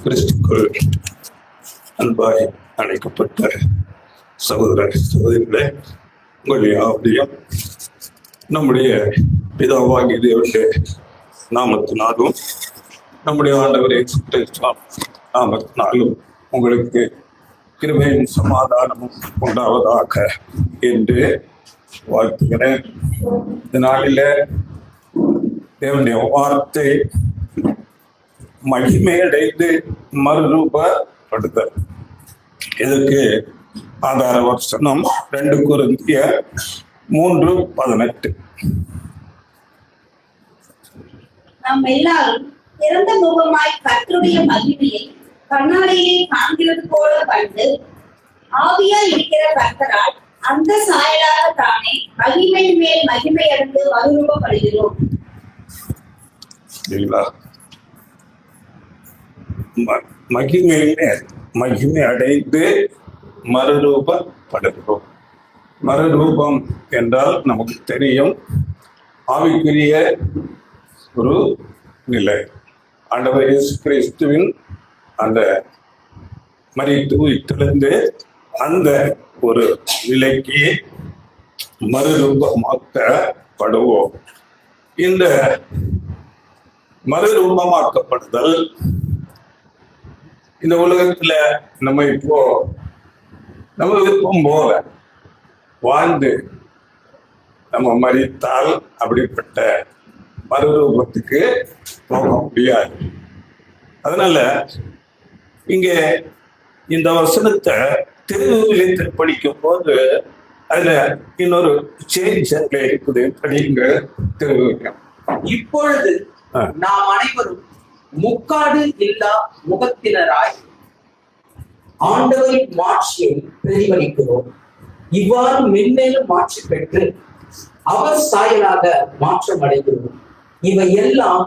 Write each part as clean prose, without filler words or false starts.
கிறிஸ்துக்குள் அன்பாய் அழைக்கப்பட்ட சகோதர சகோதரிகளே, உங்கள் யாவரையும் நம்முடைய பிதாவாகிய தேவனுடைய நாமத்தினாலும் நம்முடைய ஆண்டவரை நாமத்தினாலும் உங்களுக்கு கிருபையும் சமாதானமும் உண்டாவதாக என்று வாழ்த்துகிறேன். இந்த நாளில தேவனுடைய வார்த்தை மகிமையடைந்து மறுரூபப்படுதல். இதற்கு ஆதார வசனம் 2 கொரிந்தியர் 3:18. நாம் எல்லாரும் திறந்த முகமாய் கர்த்தருடைய மகிமையை கண்ணாடியை காண்கிறது போல கண்டு ஆவியாய் இருக்கிற கர்த்தரால் அந்த சாயலாக தானே மகிமை மேல் மகிமை அடைந்து மறுரூபப்படுகிறோம். மகிமை அடைந்து மறுரூபப்படுகிறோம். மறுரூபம் என்றால் நமக்கு தெரியும், ஆவிக்குரிய ஒரு நிலை. ஆண்டவர் இயேசு கிறிஸ்துவின் அந்த மரித்து உயிர்த்தெழுந்து அந்த ஒரு நிலைக்கு மறுரூபமாக்கப்படுவோம். இந்த மறுரூபமாக்கப்படுதல் இந்த உலகத்துல நம்ம இப்போ நம்ம விருப்பம் போல வாழ்ந்து நம்ம மரித்தால் அப்படிப்பட்ட மறுரூபத்துக்கு போக முடியாது. அதனால இங்க இந்த வசனத்தை திருவிழித்து படிக்கும் போது அதுல இன்னொரு சேஞ்ச் இருக்குது. படிங்க திருவிழம். இப்பொழுது நாம் அனைவரும் முக்காடு இல்லா முகத்தினராய் ஆண்டவரின் மாட்சியை பிரதிபலிக்கிறோம். இவ்வாறு மென்மேலும் மாட்சி பெற்று அவர் சாயலாக மாற்றம் அடைகிறோம். இவை எல்லாம்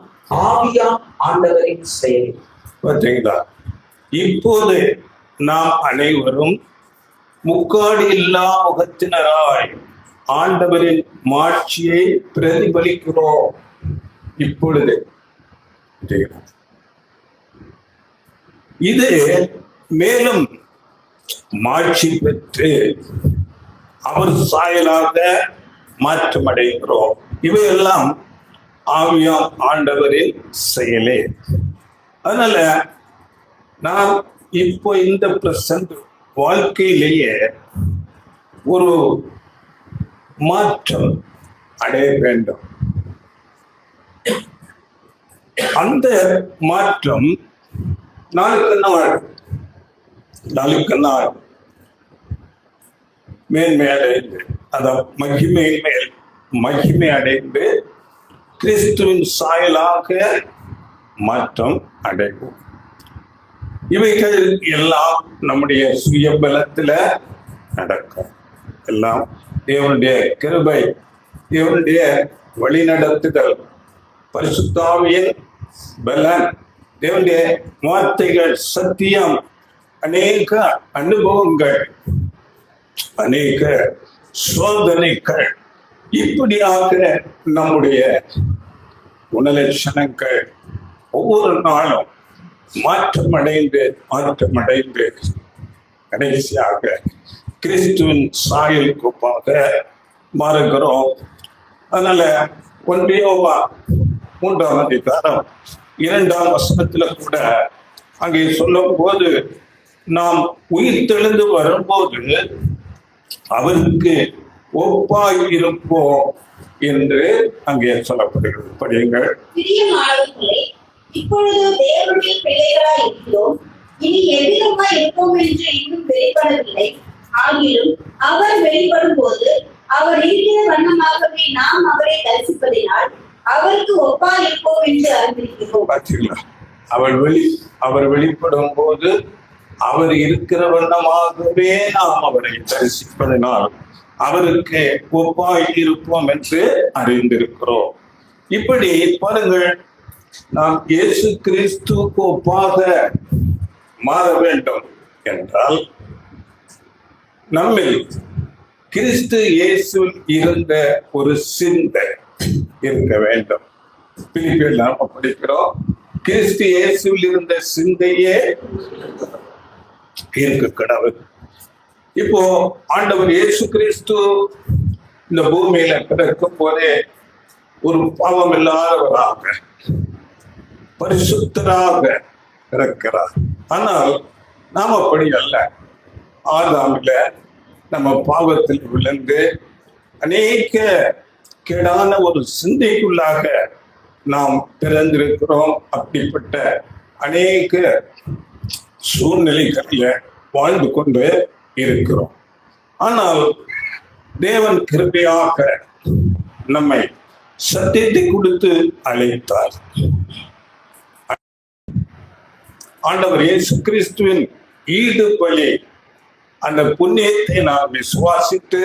ஆவியா ஆண்டவரின் செயல். பார்த்தீங்களா? இப்போது நாம் அனைவரும் முக்காடு இல்லா முகத்தினராய் ஆண்டவரின் மாட்சியை பிரதிபலிக்கிறோம். இப்பொழுது இது மேலும் மாட்சி பெற்று அவர் சாயலாக மாற்றமடைகிறோம். இவையெல்லாம் ஆவியாம் ஆண்டவரின் செயலே. அதனால நான் இப்போ இந்த பிரசன்ட் வாழ்க்கையிலேயே ஒரு மாற்றம் அடைய வேண்டும். அந்த மாற்றம் நாளுக்கு நாள் மேன்மை அடைந்து மகிமை அடைந்து கிறிஸ்துவின் சாயலாக மாற்றம் அடைவோம். இவைகள் எல்லாம் நம்முடைய சுய பலத்துல நடக்கும். எல்லாம் தேவனுடைய கிருபை, தேவனுடைய வழிநடத்துதல், பரிசுத்தாவியின் பலன், தேவனுடைய வார்த்தைகள், சத்தியம், அநேக அனுபவங்கள், அநேக சோதனைகள், இப்படியாக நம்முடைய குணலட்சணங்கள் ஒவ்வொரு நாளும் மாற்றமடைந்து கடைசியாக கிறிஸ்துவின் சாயலுக்கு ஒப்பாக மாறுகிறோம். அதனால 1 யோவான் 3:2 கூட அங்கே சொல்லும் போது நாம் உயிர்த்தெழுந்து வரும்போது அவருக்கு ஒப்பாய் இருப்போம் என்று அங்கே சொல்லப்படுகிறது. படியுங்கள். இப்பொழுது தேவனுடைய பிள்ளைகளாய் இருக்கிறோம், இனி எவ்விதமாய் இருப்போம் என்று இன்னும் வெளிப்படவில்லை. ஆகிலும் அவர் வெளிப்படும் போது அவர் இருக்கிற வண்ணமாகவே நாம் அவரை தரிசிப்பதினால் அவருக்கு ஒப்பா இருப்போம் என்று அறிந்திருக்கிறோம். அவர் வெளிப்படும் போது அவர் இருக்கிற வண்ணமாகவே நாம் அவரை தரிசிப்பதனால் அவருக்கு ஒப்பாய் இருப்போம் என்று அறிந்திருக்கிறோம். இப்படி பாருங்கள், நாம் இயேசு கிறிஸ்துவுக்கு ஒப்பாக மாற வேண்டும் என்றால் நம்மில் கிறிஸ்து இயேசுவில் இருந்த ஒரு சிந்தை இருக்க வேண்டும். பிலிப்பியர் நாம படிக்கிறோம், கிறிஸ்து இயேசுவில் இருந்த சிந்தையே இருக்க கடவுள். இப்போ ஆண்டவர் இயேசு கிறிஸ்து இந்த பூமியில பிறக்கும் போதே ஒரு பாவம் இல்லாதவராக பரிசுத்தராக பிறக்கிறார். ஆனால் நாம் அப்படி அல்ல. ஆதாமில நம்ம பாவத்தில் விழுந்து அநேக கேடான ஒரு சிந்தைக்குள்ளாக நாம் பிறந்திருக்கிறோம். அப்படிப்பட்ட அநேக சூழ்நிலைகளில் வாழ்ந்து கொண்டு இருக்கிறோம். ஆனால் தேவன் கிருபையாக நம்மை சத்தியத்தை கொடுத்து அழைத்தார். ஆண்டவர் இயேசு கிறிஸ்துவின் ஈடு பலி, அந்த புண்ணியத்தை நாம் விசுவாசித்து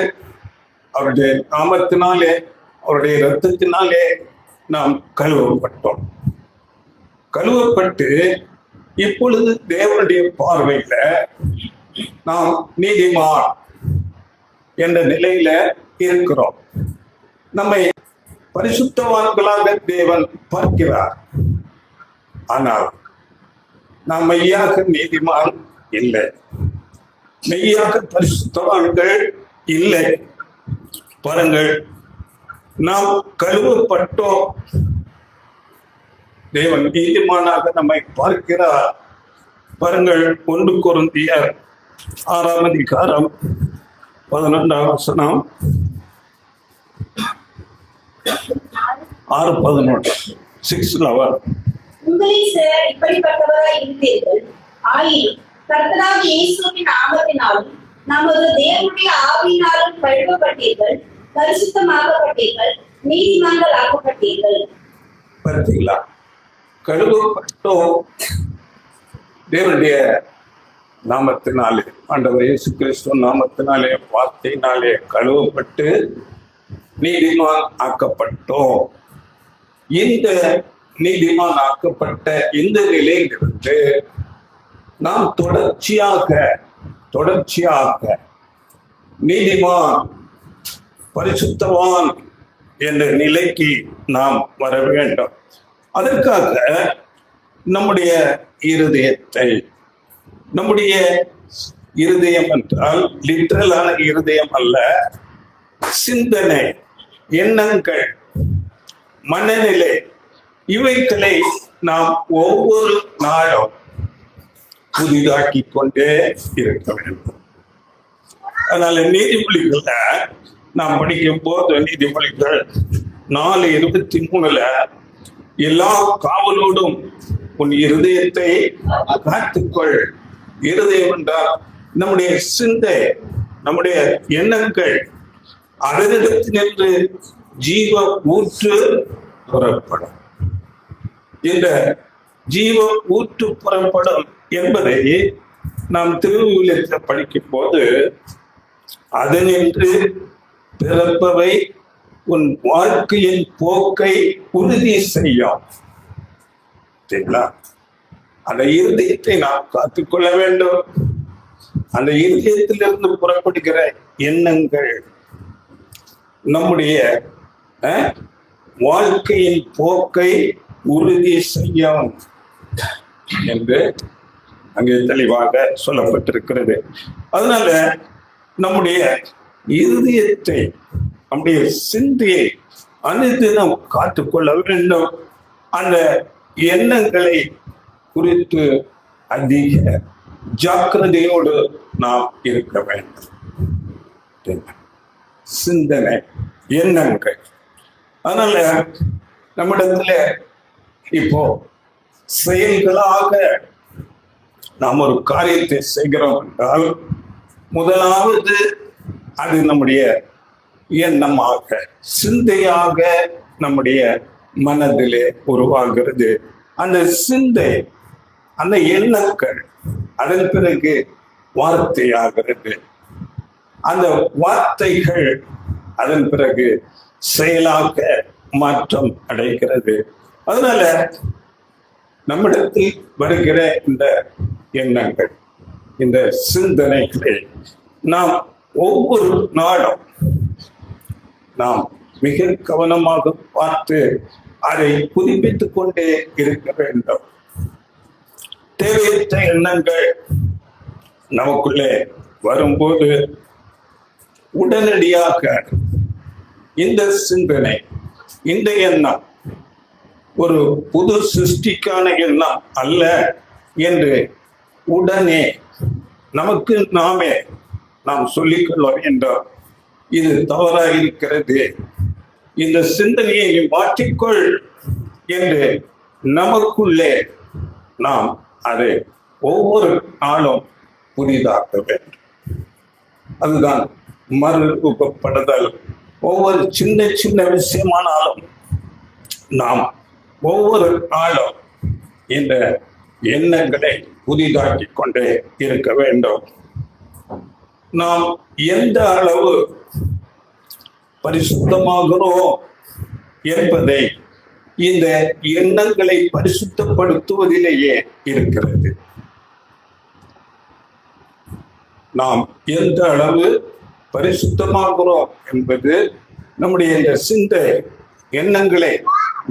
அவருடைய நாமத்தினாலே அவருடைய இரத்தத்தினாலே நாம் கழுவப்பட்டோம். கழுவப்பட்டு இப்பொழுது தேவனுடைய பார்வையில நாம் நீதிமான் என்ற நிலையில இருக்கிறோம். நம்மை பரிசுத்தவான்களாக தேவன் பார்க்கிறார். ஆனால் நாம் மெய்யாக நீதிமான் இல்லை, மெய்யாக பரிசுத்தவான்கள் இல்லை. பாருங்கள், நாம் கழுவப்பட்டோம். தேவன் நீதிமானாக நம்மை பார்க்கிறார். பாருங்கள், 1 கொரிந்தியர் 6ஆம் அதிகாரம் 11ஆம் வசனம், 6:11, 6:11. உங்களில் சிலர் இப்படிப்பட்டவராய் இருந்தீர்கள். ஆயினும் கர்த்தராகிய இயேசுவின் நாமத்தினாலும் நமது தேவனுடைய ஆவியினாலும் கழுவப்பட்டீர்கள், பரிசுத்தமாக்கப்பட்டீர்கள், நீதிமான்கள் ஆக்கப்பட்டீர்கள். பார்த்தீங்களா? கழுவப்பட்டோம் தேவனுடைய நாமத்தினாலே, ஆண்டவர் இயேசு கிறிஸ்து நாமத்தினாலே, வார்த்தையினாலே கழுவப்பட்டு நீதிமான் ஆக்கப்பட்டோம். இந்த நீதிமான் ஆக்கப்பட்ட இந்த நிலையிலிருந்து நாம் தொடர்ச்சியாக நீதிமான் பரிசுத்தவான் என்ற நிலைக்கு நாம் வர வேண்டும். அதற்காக நம்முடைய இருதயம் என்றால் லிட்டரலான இருதயம் அல்ல, சிந்தனை, எண்ணங்கள், மனநிலை, இவைகளை நாம் ஒவ்வொரு நாளும் புதிதாக்கி கொண்டே இருக்க வேண்டும். அதனால நீதிமொழிகள்ல நாம் படிக்கும் போது நீதிமொழிகள் 4:23 எல்லா காவலோடும் உன் இருதயத்தை காத்துக்கொள். இருதயம் என்றால் நம்முடைய சிந்தை, நம்முடைய எண்ணங்கள், அதனிடத்தினின்று ஜீவ ஊற்று புறப்படும். இந்த ஜீவ ஊற்று புறப்படும் என்பதை நாம் திருவிழியத்தில் படிக்கும் போது, அதனின்று பிறப்பவை உன் வாழ்க்கையின் போக்கை உறுதி செய்யும். அந்த இருதயத்தை நாம் காத்துக்கொள்ள வேண்டும். அந்த இருதயத்திலிருந்து புறப்படுகிற எண்ணங்கள் நம்முடைய வாழ்க்கையின் போக்கை உறுதி செய்யும் என்று அங்கே தெளிவாக சொல்லப்பட்டிருக்கிறது. அதனால நம்முடைய இருதயத்தை, நம்முடைய சிந்தையை அனைத்திலும் காத்துக்கொள்ள வேண்டும். அந்த எண்ணங்களை குறித்து அதிக ஜாக்கிரதையோடு நாம் இருக்க வேண்டும். சிந்தனை, எண்ணங்கள். அதனால நம்மிடத்துல இப்போ செயல்களாக நாம் ஒரு காரியத்தை செய்கிறோம் என்றால், முதலாவது அது நம்முடைய எண்ணமாக, சிந்தையாக நம்முடைய மனதிலே உருவாகிறது. அந்த சிந்தை, அந்த எண்ணங்கள் அதன் பிறகு வார்த்தையாகிறது. அந்த வார்த்தைகள் அதன் பிறகு செயலாக மாற்றம் அடைகிறது. அதனால நம்மிடத்தில் வருகிற இந்த எண்ணங்கள், இந்த சிந்தனைகளை நாம் ஒவ்வொரு நாளும் நாம் மிக கவனமாக பார்த்து அதை புதுப்பித்துக் கொண்டே இருக்க வேண்டும். தேவையற்ற எண்ணங்கள் நமக்குள்ளே வரும்போது உடனடியாக இந்த சிந்தனை, இந்த எண்ணம் ஒரு புது சிருஷ்டிக்கான எண்ணம் அல்ல என்று உடனே நமக்கு நாம் சொல்லிக்கொள்வோம் என்றோம். இது தவறாக இருக்கிறது, இந்த சிந்தனையை மாற்றிக்கொள் என்று நமக்குள்ளே நாம் அதை ஒவ்வொரு நாளும் புதிதாக்க வேண்டும். அதுதான் மறுரூபப்படுதல். ஒவ்வொரு சின்ன சின்ன விஷயமானாலும் நாம் ஒவ்வொரு நாளும் இந்த எண்ணங்களை புதிதாக்கி கொண்டே இருக்க வேண்டும். நாம் எந்த அளவு பரிசுத்தமாகிறோம் என்பதை இந்த எண்ணங்களை பரிசுத்தப்படுத்துவதிலேயே இருக்கிறது. நாம் எந்த அளவு பரிசுத்தமாகிறோம் என்பது நம்முடைய இந்த சிந்தை எண்ணங்களை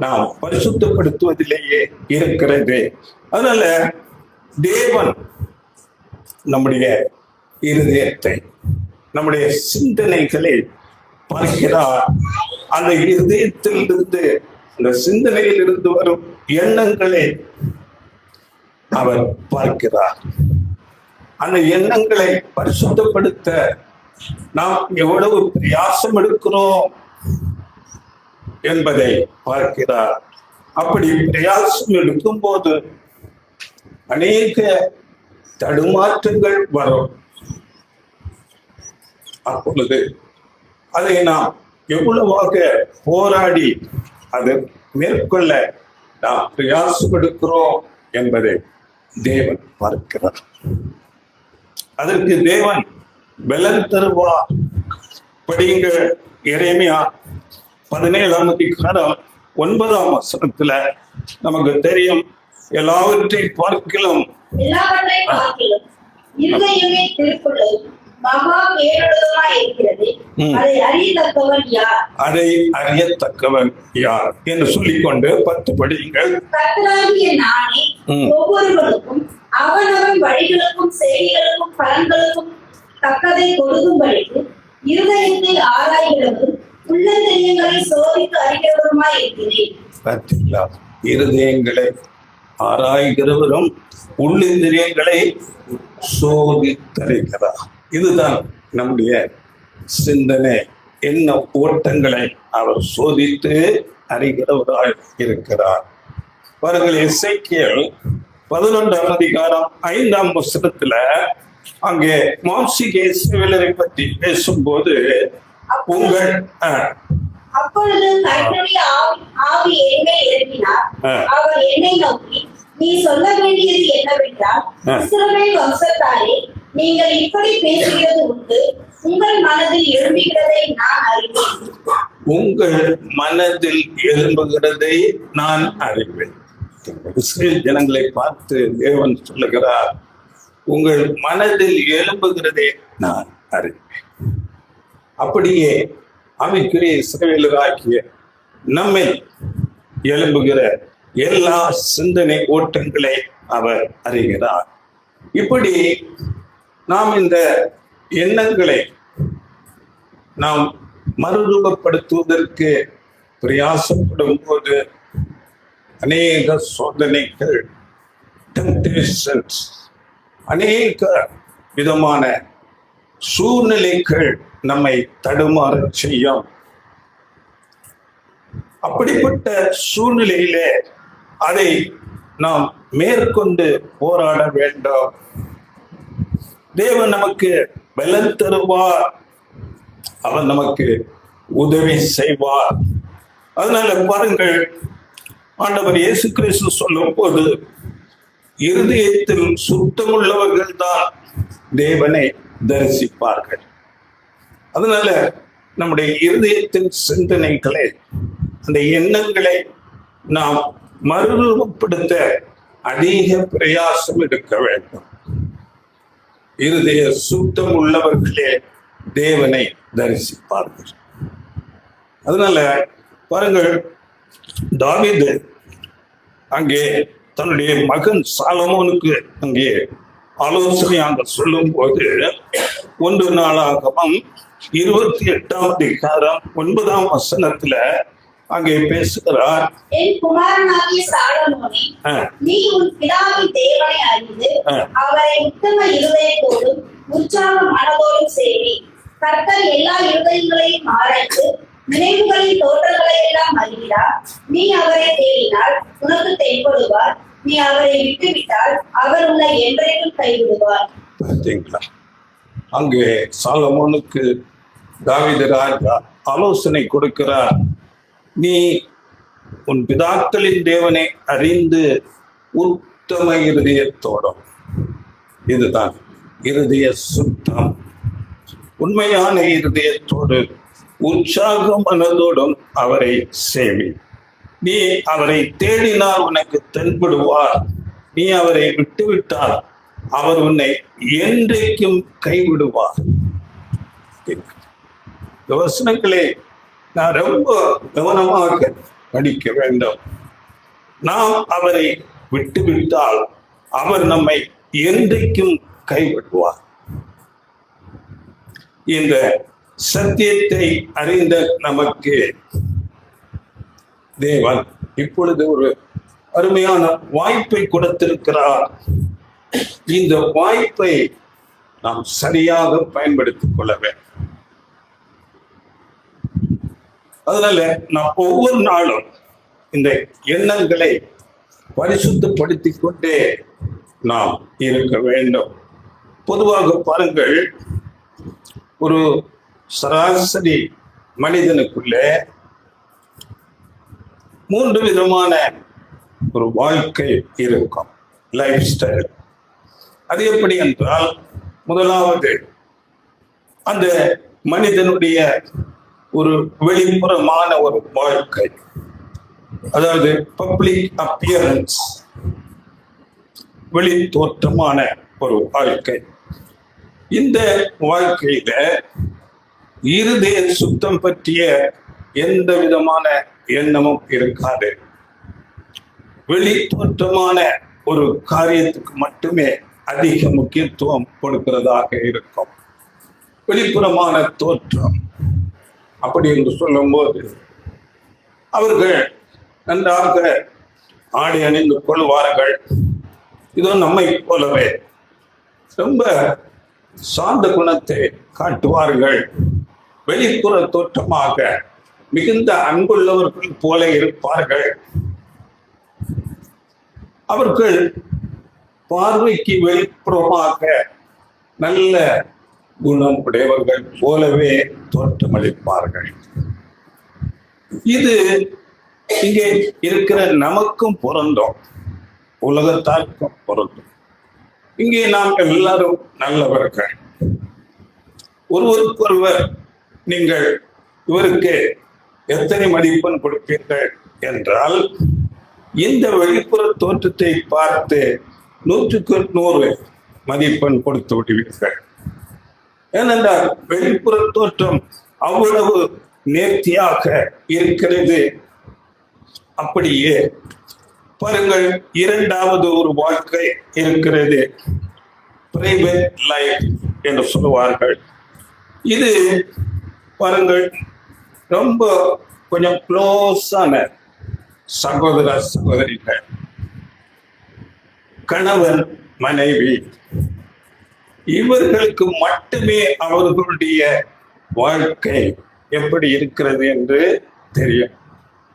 நாம் பரிசுத்தப்படுத்துவதிலேயே இருக்கிறது. அதனால தேவன் நம்முடைய இருதயத்தை, நம்முடைய சிந்தனைகளை பார்க்கிறார். அந்த இருதயத்திலிருந்து, அந்த சிந்தனையில் இருந்து வரும் எண்ணங்களை அவர் பார்க்கிறார். அந்த எண்ணங்களை பரிசுத்தப்படுத்த நாம் எவ்வளவு பிரயாசம் எடுக்கிறோம் என்பதை பார்க்கிறார். அப்படி பிரயாசம் எடுக்கும் போது அநேக தடுமாற்றங்கள் வரும். அப்பொழுது அதை நாம் எவ்வளவாக போராடி அதை மேற்கொள்ள நாம் பிரயாசம் எடுக்கிறோம் என்பதை தேவன் பார்க்கிறார். அதற்கு தேவன் பலன் தருவார். படிங்க எரேமியா 17ஆம் அதிகாரம் 9ஆம் வசனத்துல நமக்கு தெரியும், எல்லாவற்றையும் பார்க்கலாம் இருதயமே திருக்குறள் மகா கேடுள்ளதாய் இருக்கிறது, அதை அறியத்தக்கவன் யார்? அதை அறியத்தக்கவன் யார் என்று சொல்லிக்கொண்டு 10 படியுங்கள். கர்த்தராகிய நானே ஒவ்வொருவருக்கும் அவனவன் வழிகளுக்கும் செயல்களுக்கும் பலன்களுக்கும் தக்கதை கொடுக்கும்படிக்கு இருதயத்தை ஆராய்கிறவரும் உள்ளந்தரியங்களை சோதித்து அறிகிறவருமாய் இருக்கிறேன். பார்த்தீங்களா? இருதயங்களை ஆராய்கிறவரும் உள்ளிந்திரியங்களை சோதித்தறிகிறார். இதுதான் நம்முடைய சிந்தனை, என்ன ஓட்டங்களை அவர் சோதித்து அறிகிறவராய் இருக்கிறார். பாருங்கள், எசேக்கியேல் 11ஆம் அதிகாரம் 5ஆம் வசனத்துல அங்கே மாம்சீக இஸ்ரவேலரை பற்றி பேசும்போது உங்கள் அப்பொழுது கர்த்தருடைய ஆவி என்மேல் இறங்கினார். அவர் என்னை நோக்கி, நீ சொல்ல வேண்டியது என்னவென்றால், இஸ்ரவேல் வம்சத்தாரே, நீங்கள் இப்படி பேசுகிறது உண்டு, உங்கள் மனதில் எழும்புகிறதை நான் அறிவேன். உங்கள் மனதில் எழும்புகிறதை நான் அறிவேன். இஸ்ரேல் ஜனங்களை பார்த்து தேவன் சொல்லுகிறார், உங்கள் மனதில் எழும்புகிறதை நான் அறிவேன். அப்படியே ஆவிக்குரிய இஸ்ரவேலராகிய நம்மை எழும்புகிற எல்லா சிந்தனை ஓட்டங்களை அவர் அறிகிறார். இப்படி நாம் இந்த எண்ணங்களை நாம் மறுரூபப்படுத்துவதற்கு பிரயாசப்படும் போது அநேக சோதனைகள், டெம்டேஷன்ஸ், அநேக விதமான சூழ்நிலைகள் நம்மை தடுமாற செய்யும். அப்படிப்பட்ட சூழ்நிலையிலே அதை நாம் மேற்கொண்டு போராட வேண்டும். தேவன் நமக்கு பலன் தருவார், அவர் நமக்கு உதவி செய்வார். அதனால பாருங்கள், ஆண்டவர் இயேசு கிறிஸ்து சொல்லும் போது இருதயத்தில் சுத்தமுள்ளவர்கள் தான் தேவனை தரிசிப்பார்கள். அதனால நம்முடைய இருதயத்தின் சிந்தனைகளை, அந்த எண்ணங்களை நாம் மறுரூபப்படுத்த அதிக பிரயாசம் எடுக்க வேண்டும். இருதய சுத்தம் உள்ளவர்களே தேவனை தரிசிப்பார்கள். அதனால பாருங்கள், தாவீது அங்கே தன்னுடைய மகன் சாலமோனுக்கு அங்கே ஆலோசனையாக சொல்லும் போது 1 நாளாகமம் 28ஆம் அதிகாரம் 9ஆம் வசனத்துல அங்கே பேசுகிறார். என் குமாரனாகிய சாலமோனே, நீ உன் பிதாவின் தேவனை அறிந்து அவரை உத்தம இருதயத்தோடும் உற்சாக மனதோடும் சேவி. கர்த்தர் எல்லா இருதயங்களையும் ஆராய்ந்து நினைவுகளின் தோற்றங்களை எல்லாம் அறிகிறார். நீ அவரை தேடினால் உனக்கு தென்படுவார். நீ அவரை விட்டுவிட்டால் அவர் உன்னை என்றைக்கும் கைவிடுவார். பார்த்தீங்களா? அங்கே சாலமோனுக்கு தாவீது ராஜா ஆலோசனை கொடுக்கிறார். நீ உன் பிதாக்களின் தேவனை அறிந்து உத்தம இருதயத்தோடும், இதுதான் இருதய சுத்தம், உண்மையான இருதயத்தோடு உற்சாக மனதோடும் அவரை சேவி. நீ அவரை தேடினால் உனக்கு தென்படுவார். நீ அவரை விட்டுவிட்டால் அவர் உன்னை என்றைக்கும் கைவிடுவார். இந்த வசனங்களை நான் ரொம்ப கவனமாக படிக்க வேண்டும். நாம் அவரை விட்டுவிட்டால் அவர் நம்மை என்றைக்கும் கைவிடுவார். இந்த சத்தியத்தை அறிந்த நமக்கு தேவன் இப்பொழுது ஒரு அருமையான வாய்ப்பை கொடுத்திருக்கிறார். இந்த வாய்ப்பை நாம் சரியாக பயன்படுத்திக் கொள்ள வேண்டும். அதனால நாம் ஒவ்வொரு நாளும் இந்த எண்ணங்களை பரிசுத்தப்படுத்திக் கொண்டே நாம் இருக்க வேண்டும். பொதுவாக பாருங்கள், ஒரு சராசரி மனிதனுக்குள்ளே 3 விதமான ஒரு வாழ்க்கை இருக்கும், லைஃப் ஸ்டைல். அது எப்படி என்றால், முதலாவது அந்த மனிதனுடைய ஒரு வெளிப்புறமான ஒரு வாழ்க்கை, அதாவது பப்ளிக் அப்பியரன்ஸ், வெளி தோற்றமான ஒரு வாழ்க்கை. இந்த வாழ்க்கையில இருதய சுத்தம் பற்றிய எந்த விதமான எண்ணமும் இருக்காது. வெளி தோற்றமான ஒரு காரியத்துக்கு மட்டுமே அதிக முக்கியத்துவம் கொடுக்கிறதாக இருக்கும். வெளிப்புறமான தோற்றம் அப்படி என்று சொல்லும் போது அவர்கள் நன்றாக ஆடை அணிந்து கொள்வார்கள். இதோ நம்மை போலவே ரொம்ப சாந்த குணத்தை காட்டுவார்கள். வெளிப்புற தோற்றமாக மிகுந்த அன்புள்ளவர்கள் போல இருப்பார்கள். அவர்கள் பார்வைக்கு வெளிப்புறமாக நல்ல குணம் உடையவர்கள் போலவே தோற்றமளிப்பார்கள். இது இங்கே இருக்கிற நமக்கும் பொருந்தும், உலகத்தாருக்கும் பொருந்தும். இங்கே நாம் எல்லாரும் நல்லவர்கள். ஒருவருக்கொருவர் நீங்கள் இவருக்கு எத்தனை மதிப்பெண் கொடுப்பீர்கள் என்றால், இந்த வெளிப்புற தோற்றத்தை பார்த்து 100க்கு 100 மதிப்பெண் கொடுத்து விடுவீர்கள். ஏனென்றால் வெளிப்புற தோற்றம் அவ்வளவு நேர்த்தியாக இருக்கிறது. அப்படியே பாருங்கள், 2வது ஒரு வாழ்க்கை இருக்கிறது, பிரைவேட் லைஃப் என்று சொல்லுவார்கள். இது பாருங்கள், ரொம்ப கொஞ்சம் க்ளோஸான சகோதர சகோதரிகள், கணவன் மனைவி, இவர்களுக்கு மட்டுமே அவர்களுடைய வாழ்க்கை எப்படி இருக்கிறது என்று தெரியும்.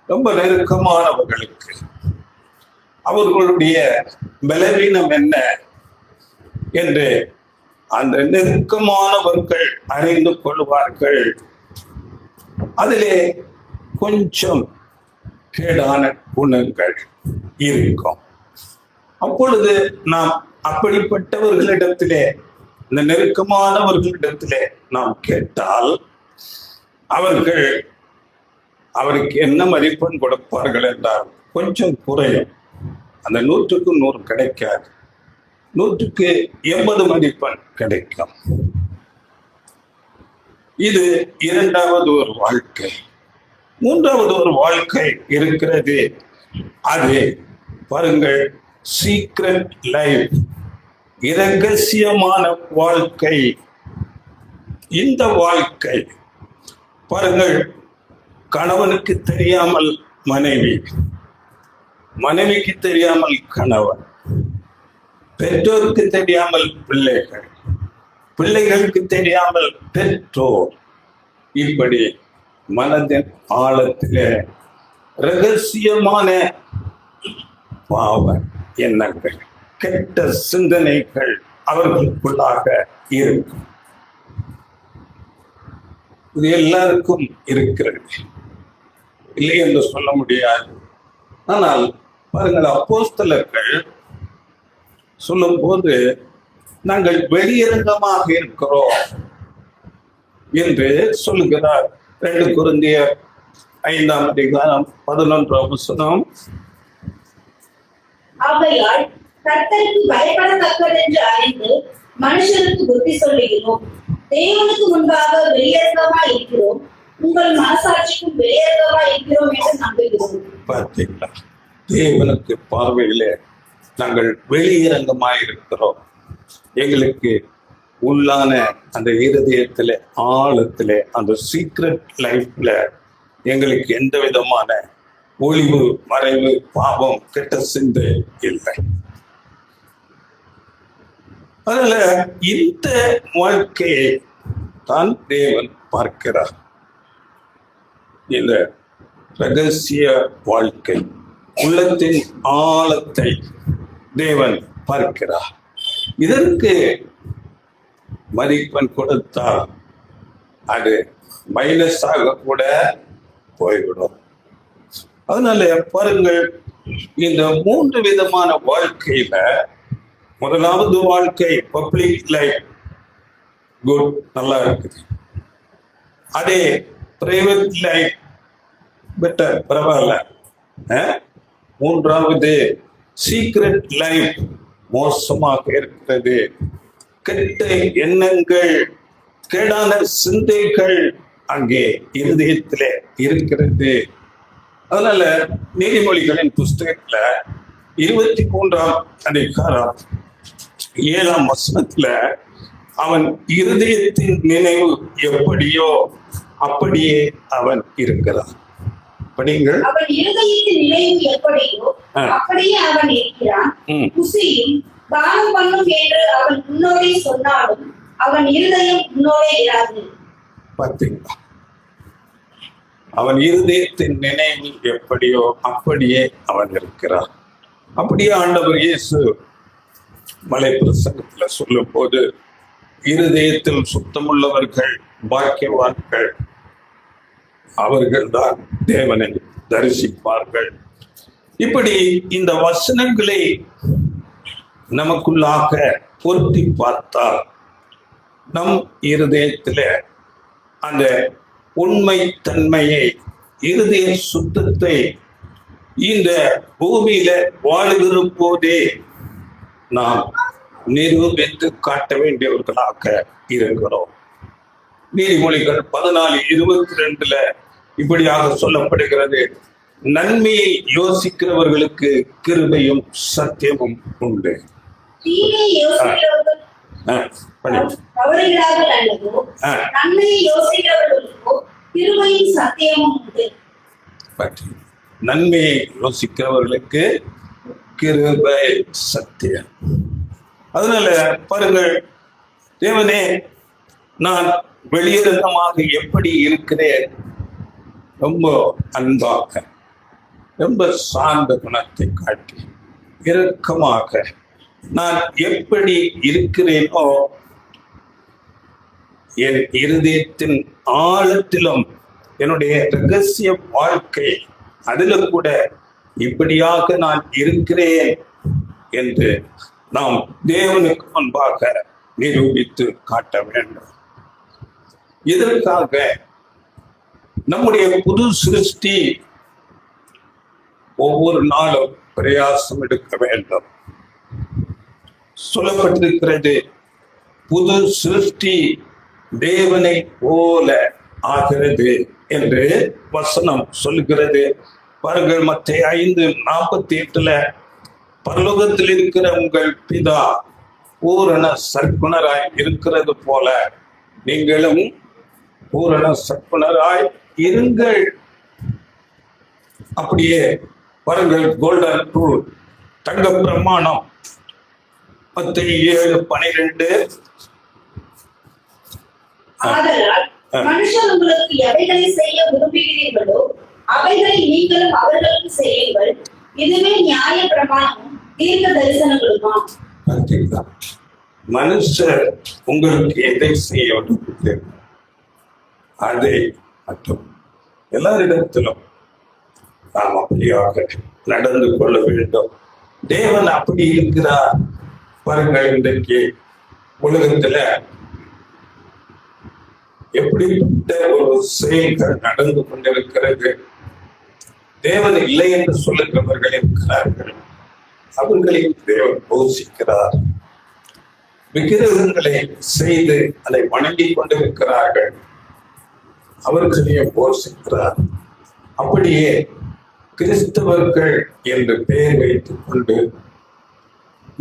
ரொம்ப நெருக்கமானவர்களுக்கு அவர்களுடைய பலவீனம் என்ன என்று அந்த நெருக்கமானவர்கள் அறிந்து கொள்வார்கள். அதிலே கொஞ்சம் கேடான குணங்கள் இருக்கும். அப்பொழுது நாம் அப்படிப்பட்டவர்களிடத்திலே, இந்த நெருக்கமானவர்களிடத்திலே நாம் கேட்டால் அவர்கள் அவருக்கு என்ன மதிப்பெண் கொடுப்பார்கள் என்றால் கொஞ்சம் குறையும். அந்த 100க்கு 100 கிடைக்காது, 100க்கு 80 மதிப்பெண் கிடைக்கும். இது 2வது ஒரு வாழ்க்கை. 3வது ஒரு வாழ்க்கை இருக்கிறது. அது பாருங்கள், சீக்ரெட் லைஃப், இரகசியமான வாழ்க்கை. இந்த வாழ்க்கை பாருங்கள், கணவனுக்கு தெரியாமல் மனைவி, மனைவிக்கு தெரியாமல் கணவன், பெற்றோருக்கு தெரியாமல் பிள்ளைகள், பிள்ளைகளுக்கு தெரியாமல் பெற்றோர், இப்படி மனதின் ஆழத்திலே ரகசியமான பாவ எண்ணங்கள், கெட்ட சிந்தனைகள் அவர்களுக்குள்ளாக இருக்கும். இது எல்லாருக்கும் இருக்கிறது, இல்லை என்று சொல்ல முடியாது. ஆனால் பாருங்கள், அப்போஸ்தலர்கள் சொல்லும் போது நாங்கள் வெளியரங்கமாக இருக்கிறோம் என்று சொல்லுகிறார். 2 கொரிந்தியர் 5:11. ஆகையால் கர்த்தருக்கு பயப்படத்தக்கதென்று அறிந்து மனுஷருக்கு புத்தி சொல்லுகிறோம். தேவனுக்கு முன்பாக வெளியரங்கமாய் இருக்கிறோம், உங்கள் மனசாட்சிக்கும் வெளியரங்கமாய் இருக்கிறோம் என்று நம்புகிறோம். பார்த்தீங்களா, தேவனுக்கு பார்வையிலே நாங்கள் வெளியரங்கமாய் இருக்கிறோம். எங்களுக்கு உள்ளான அந்த இருதயத்திலே, ஆழத்திலே, அந்த சீக்ரெட் லைஃப்ல எங்களுக்கு எந்த விதமான ஒளிவு மறைவு பாவம் கெட்ட சிந்தை இல்லை. அதனால இந்த வாழ்க்கையை தான் தேவன் பார்க்கிறார். இந்த ரகசிய வாழ்க்கை, உள்ளத்தின் ஆழத்தை தேவன் பார்க்கிறார். இதற்கு மதிப்பெண் கொடுத்தால் அது மைனஸாக கூட போய்விடும். அதனால பாருங்கள், இந்த 3 விதமான வாழ்க்கையில முதலாவது வாழ்க்கை பப்ளிக் லைஃப், குட், நல்லா இருக்குது. அதே பிரைவேட் லைஃப் பெட்டர், பரவாயில்ல. மூன்றாவது சீக்ரெட் லைஃப் மோசமாக இருக்கிறது. கெட்ட எண்ணங்கள், கேடான சிந்தைகள் அங்கே இருதயத்திலே இருக்கிறது. அதனால நீதிமொழிகளின் புஸ்தகத்துல 23ஆம் அதிகாரம் 7ஆம் வசனத்துல அவன் இருதயத்தின் நினைவு எப்படியோ அப்படியே அவன் இருக்கிறான். படிங்கள். அவன் இருதயத்தின் நினைவு எப்படியோ அப்படியே அவன் இருக்கிறான். குசியும் பானம் பண்ணும் என்று அவன் முன்னோரே சொன்னாலும் அவன் இருதயம் முன்னோரே இராது. பார்த்தீங்களா, அவன் இருதயத்தின் நினைவு எப்படியோ அப்படியே அவன் இருக்கிறான். அப்படியே ஆண்டவர் இயேசு மலை பிரசங்கத்துல சொல்லும் போது, இருதயத்தில் சுத்தமுள்ளவர்கள் பாக்கியவான்கள், அவர்கள் தான் தேவனை தரிசிப்பார்கள். இப்படி இந்த வசனங்களை நமக்குள்ளாக பொருத்தி பார்த்தால் நம் இருதயத்தில் அந்த உண்மை தன்மையை, இருதய சுத்தத்தை இந்த பூமியில வாழுகிற போதே நாம் நிரூபித்து காட்ட வேண்டியவர்களாக இருக்கிறோம். நீதிமொழிகள் 14:22 இப்படியாக சொல்லப்படுகிறது, நன்மையை யோசிக்கிறவர்களுக்கு கிருபையும் சத்தியமும் உண்டு. தீமையை யோசிக்கிறவர்கள் தவறுகிறார்கள் அல்லவோ, நன்மையை யோசிக்கிறவர்களுக்கோ கிருபையும் சத்தியமும் உண்டு. நன்மையை யோசிக்கிறவர்களுக்கு கிருபை சத்தியம். அதனால பாருங்கள், தேவனே, நான் வெளியரங்கமாக எப்படி இருக்கிறேன், ரொம்ப அன்பாக, ரொம்ப சார்ந்த குணத்தை காட்டி இரக்கமாக நான் எப்படி இருக்கிறேனோ, என் இருதயத்தின் ஆழத்திலும் என்னுடைய ரகசிய வாழ்க்கை அதில் கூட இப்படியாக நான் இருக்கிறேன் என்று நாம் தேவனுக்கு முன்பாக நிரூபித்து காட்ட வேண்டும். இதற்காக நம்முடைய புது சிருஷ்டி ஒவ்வொரு நாளும் பிரயாசம் எடுக்க வேண்டும். சொல்லப்பட்டிருக்கிறது, புது சிருஷ்டி தேவனை போல ஆகிறது என்று வசனம் சொல்லுகிறது. பாருங்கள், மத்தேயு 5:48 பரலோகத்தில் இருக்கிற உங்கள் பிதா பூரண சற்குணராய் இருக்கிறது போல நீங்களும் பூரண சற்குணராய் இருங்கள். அப்படியே பாருங்கள், கோல்டன் ரூல், தங்க பிரமாணம் 10:7-12. ஆதலால் மனுஷர் உங்களுக்கு எவைகளை செய்ய விரும்புகிறீர்களோ அவைகளை நீங்களும் அவர்களுக்கு செய்யுங்கள். இதுவே நியாய பிரமாணமும் தீர்க்க தரிசனங்களுமா. மனுஷர் உங்களுக்கு எதை செய்ய விரும்புகிறீர்கள் அதை மட்டும் எல்லாரிடத்திலும் நாம் அப்படியாக நடந்து கொள்ள வேண்டும். தேவன் அப்படி இருக்கிறார். பாருங்கள், இன்றைக்கு உலகத்துல எப்படிப்பட்ட ஒரு செயல்கள் நடந்து கொண்டிருக்கிறது. தேவன் இல்லை என்று சொல்லுகிறவர்கள் இருக்கிறார்கள். அவர்களையும் தேவன் போஷிக்கிறார். விக்கிரகங்களை செய்து அதை வணங்கி கொண்டிருக்கிறார்கள். அவர்களையும் போஷிக்கிறார். அப்படியே கிறிஸ்தவர்கள் என்று பெயர் வைத்துக் கொண்டு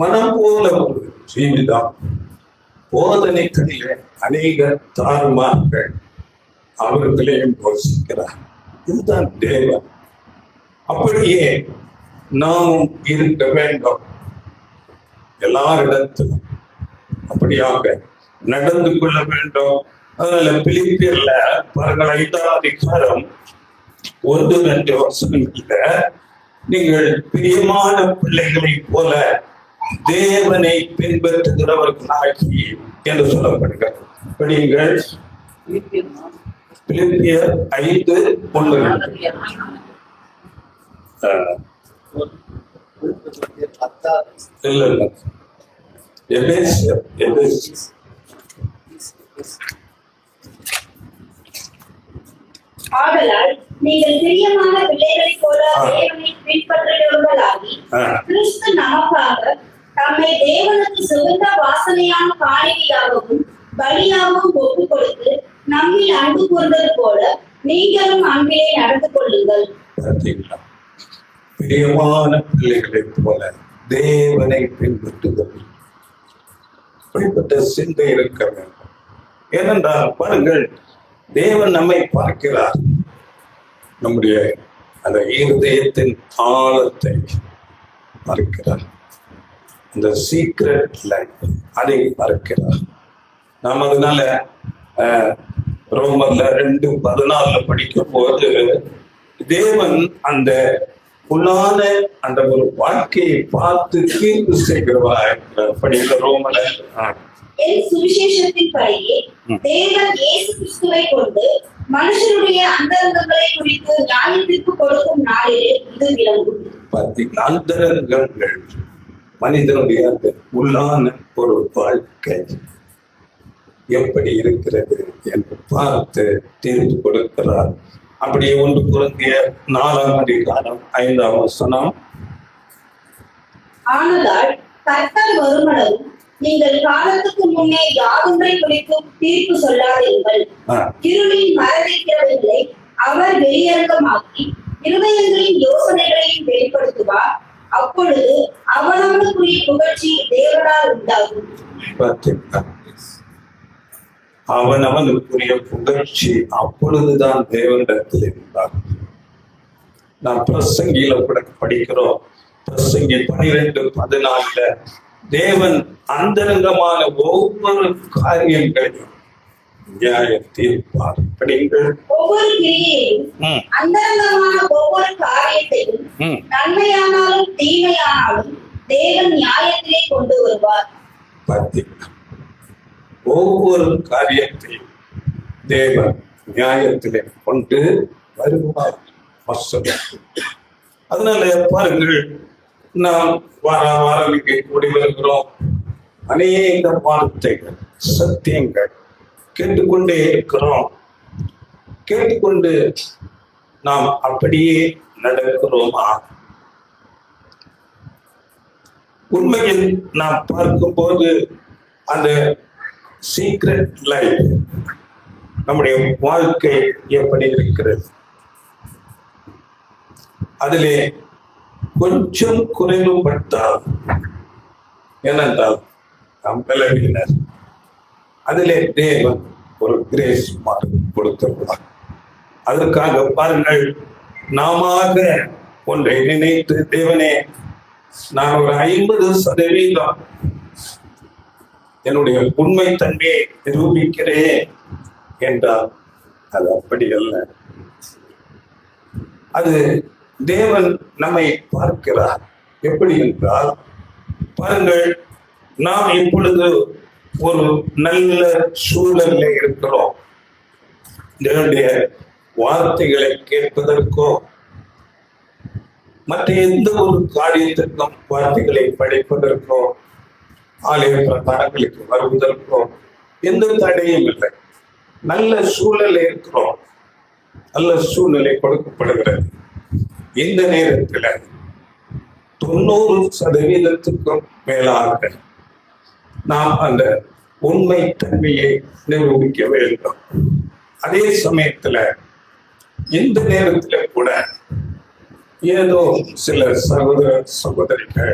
மனம் போல ஒரு ஜீவிதம், போதனைகளிலே அநேக தாறுமார்கள், அவர்களையும் போஷிக்கிறார். இதுதான் தேவன். அப்படியே நாமும் இருக்க வேண்டும். எல்லாரிடத்திலும் அப்படியாக நடந்து கொள்ள வேண்டும். அதனால பிலிப்பியர்ல பாருங்கள், 5ஆம் அதிகாரம் 1-2 வசனங்கள்ல நீங்கள் பிரியமான பிள்ளைகளை போல தேவனை பின்பற்றுகிறவர்களாகி என்று சொல்லப்படுகிறது. படியுங்கள், பிலிப்பியர் 5:1. இல்ல எபேசியர் ஆதலால் நீங்கள் பிரியமான பிள்ளைகளைப் போல தேவனை பின்பற்றுகிறவர்களாகி கிறிஸ்து நமக்காக தம்மை தேவனுக்கு சுகந்த வாசனையான காணிக்கையாகவும் பலியாகவும் ஒப்புக் கொடுத்து நம்மில் அன்பு கூர்ந்தது போல நீங்களும் அன்பிலே நடந்து கொள்ளுங்கள். பிரியமான பிள்ளைகளைப் போல தேவனை பின்பற்றுகிறது. இப்படிப்பட்ட சிந்தை இருக்க வேண்டும். ஏனென்றால் பாருங்கள், தேவன் நம்மை பார்க்கிறார். நம்முடைய அந்த இருதயத்தின் ஆழத்தை பார்க்கிறார். அந்த சீக்ரெட் லைஃப் அதை பார்க்கிறார். நாம் அதனால ரோமர்ல 2:14 படிக்கும் போது தேவன் அந்த உள்ளான அந்த ஒரு வாழ்க்கையை பார்த்து தீர்வு செய்கிறவராய் படிக்கிற ரோமர்ல என் சுவிசேஷத்தின் படியே தேவன் இயேசு கிறிஸ்துவை கொண்டு மனுஷனுடைய அந்தரங்கங்களை குறித்து நியாயத்திற்கு கொடுக்கும் நாளிலே இது விளங்கும். பார்த்தீங்களா, அந்தரங்கங்கள் மனிதனுடைய அந்த உள்ளான ஒரு வாழ்க்கை எப்படி இருக்கிறது என்று பார்த்து தீர்வு கொடுக்கிறார். அப்படியே 1 கொரிந்தியர் 4ஆம் அதிகாரம் 5ஆம் வசனம். ஆனதால் கர்த்தர் வருமளவும் நீங்கள் காலத்துக்கு முன்னே யாதொன்றை குறித்தும் தீர்ப்பு சொல்லாதீர்கள். இருளின் மறைக்கிறவர்களை அவர் வெளியரங்கமாக்கி இருதயங்களின் யோசனைகளையும் வெளிப்படுத்துவார். அப்பொழுது அவனவனுக்குரிய புகழ்ச்சி தேவனால் உண்டாகும். அவனவனுக்குரிய புகழ்ச்சி அப்பொழுதுதான் தேவனிடத்தில் இருந்தார். நாம் பிரசங்கியில கூட படிக்கிறோம். பிரசங்கி 12:14 தேவன் அந்தரங்கமான ஒவ்வொரு காரியங்களையும் நியாய தீர்ப்பார். படிங்கள், ஒவ்வொரு கிரியையும் அந்தரங்கமான ஒவ்வொரு காரியத்தையும் நன்மையானாலும் தீமையானாலும் தேவன் நியாயத்திலே கொண்டு வருவார். பார்த்தீங்களா, ஒவ்வொரு காரியத்தையும் தேவன் நியாயத்திலே கொண்டு வருவார். அதனால பாருங்கள், நாம் வாரம் இங்கே கூடி வருகிறோம். அநேக வார்த்தைகள், சத்தியங்கள் கேட்டுக்கொண்டே இருக்கிறோம். கேட்டுக்கொண்டு நாம் அப்படியே நடக்கிறோமா? உண்மையில் நாம் பார்க்கும்போது அந்த சீக்ரெட் லைஃப், நம்முடைய வாழ்க்கை எப்படி இருக்கிறது? அதிலே கொஞ்சம் குறைவுபட்டால், ஏனென்றால் நாம் பலவீனர், அதிலே தேவன் ஒரு கிரேஸ் மார்க் கொடுத்துள்ளார். அதற்காக பாருங்கள், நாம ஒன்றை நினைத்து, தேவனே நான் ஒரு 50% என்னுடைய உண்மை தன்மையை நிரூபிக்கிறேன் என்றால் அது அப்படி அல்ல. அது தேவன் நம்மை பார்க்கிறார். எப்படி என்றால், பாருங்கள், நாம் இப்பொழுது ஒரு நல்ல சூழல்ல இருக்கிறோம். தேவனுடைய வார்த்தைகளை கேட்பதற்கோ மற்ற எந்த ஒரு காரியத்திற்கும் வார்த்தைகளை படிப்பதற்கோ ஆலய பிரதானங்களுக்கு வருவதற்கோ எந்த தடையும் இல்லை. நல்ல சூழல் இருக்கிறோம், நல்ல சூழ்நிலை கொடுக்கப்படுகிறது. இந்த நேரத்தில் 90% மேலாக நாம் அந்த உண்மை தன்மையை நிரூபிக்க வேண்டும். அதே சமயத்துல இந்த நேரத்துல கூட ஏதோ சில சகோதர சகோதரிகள்,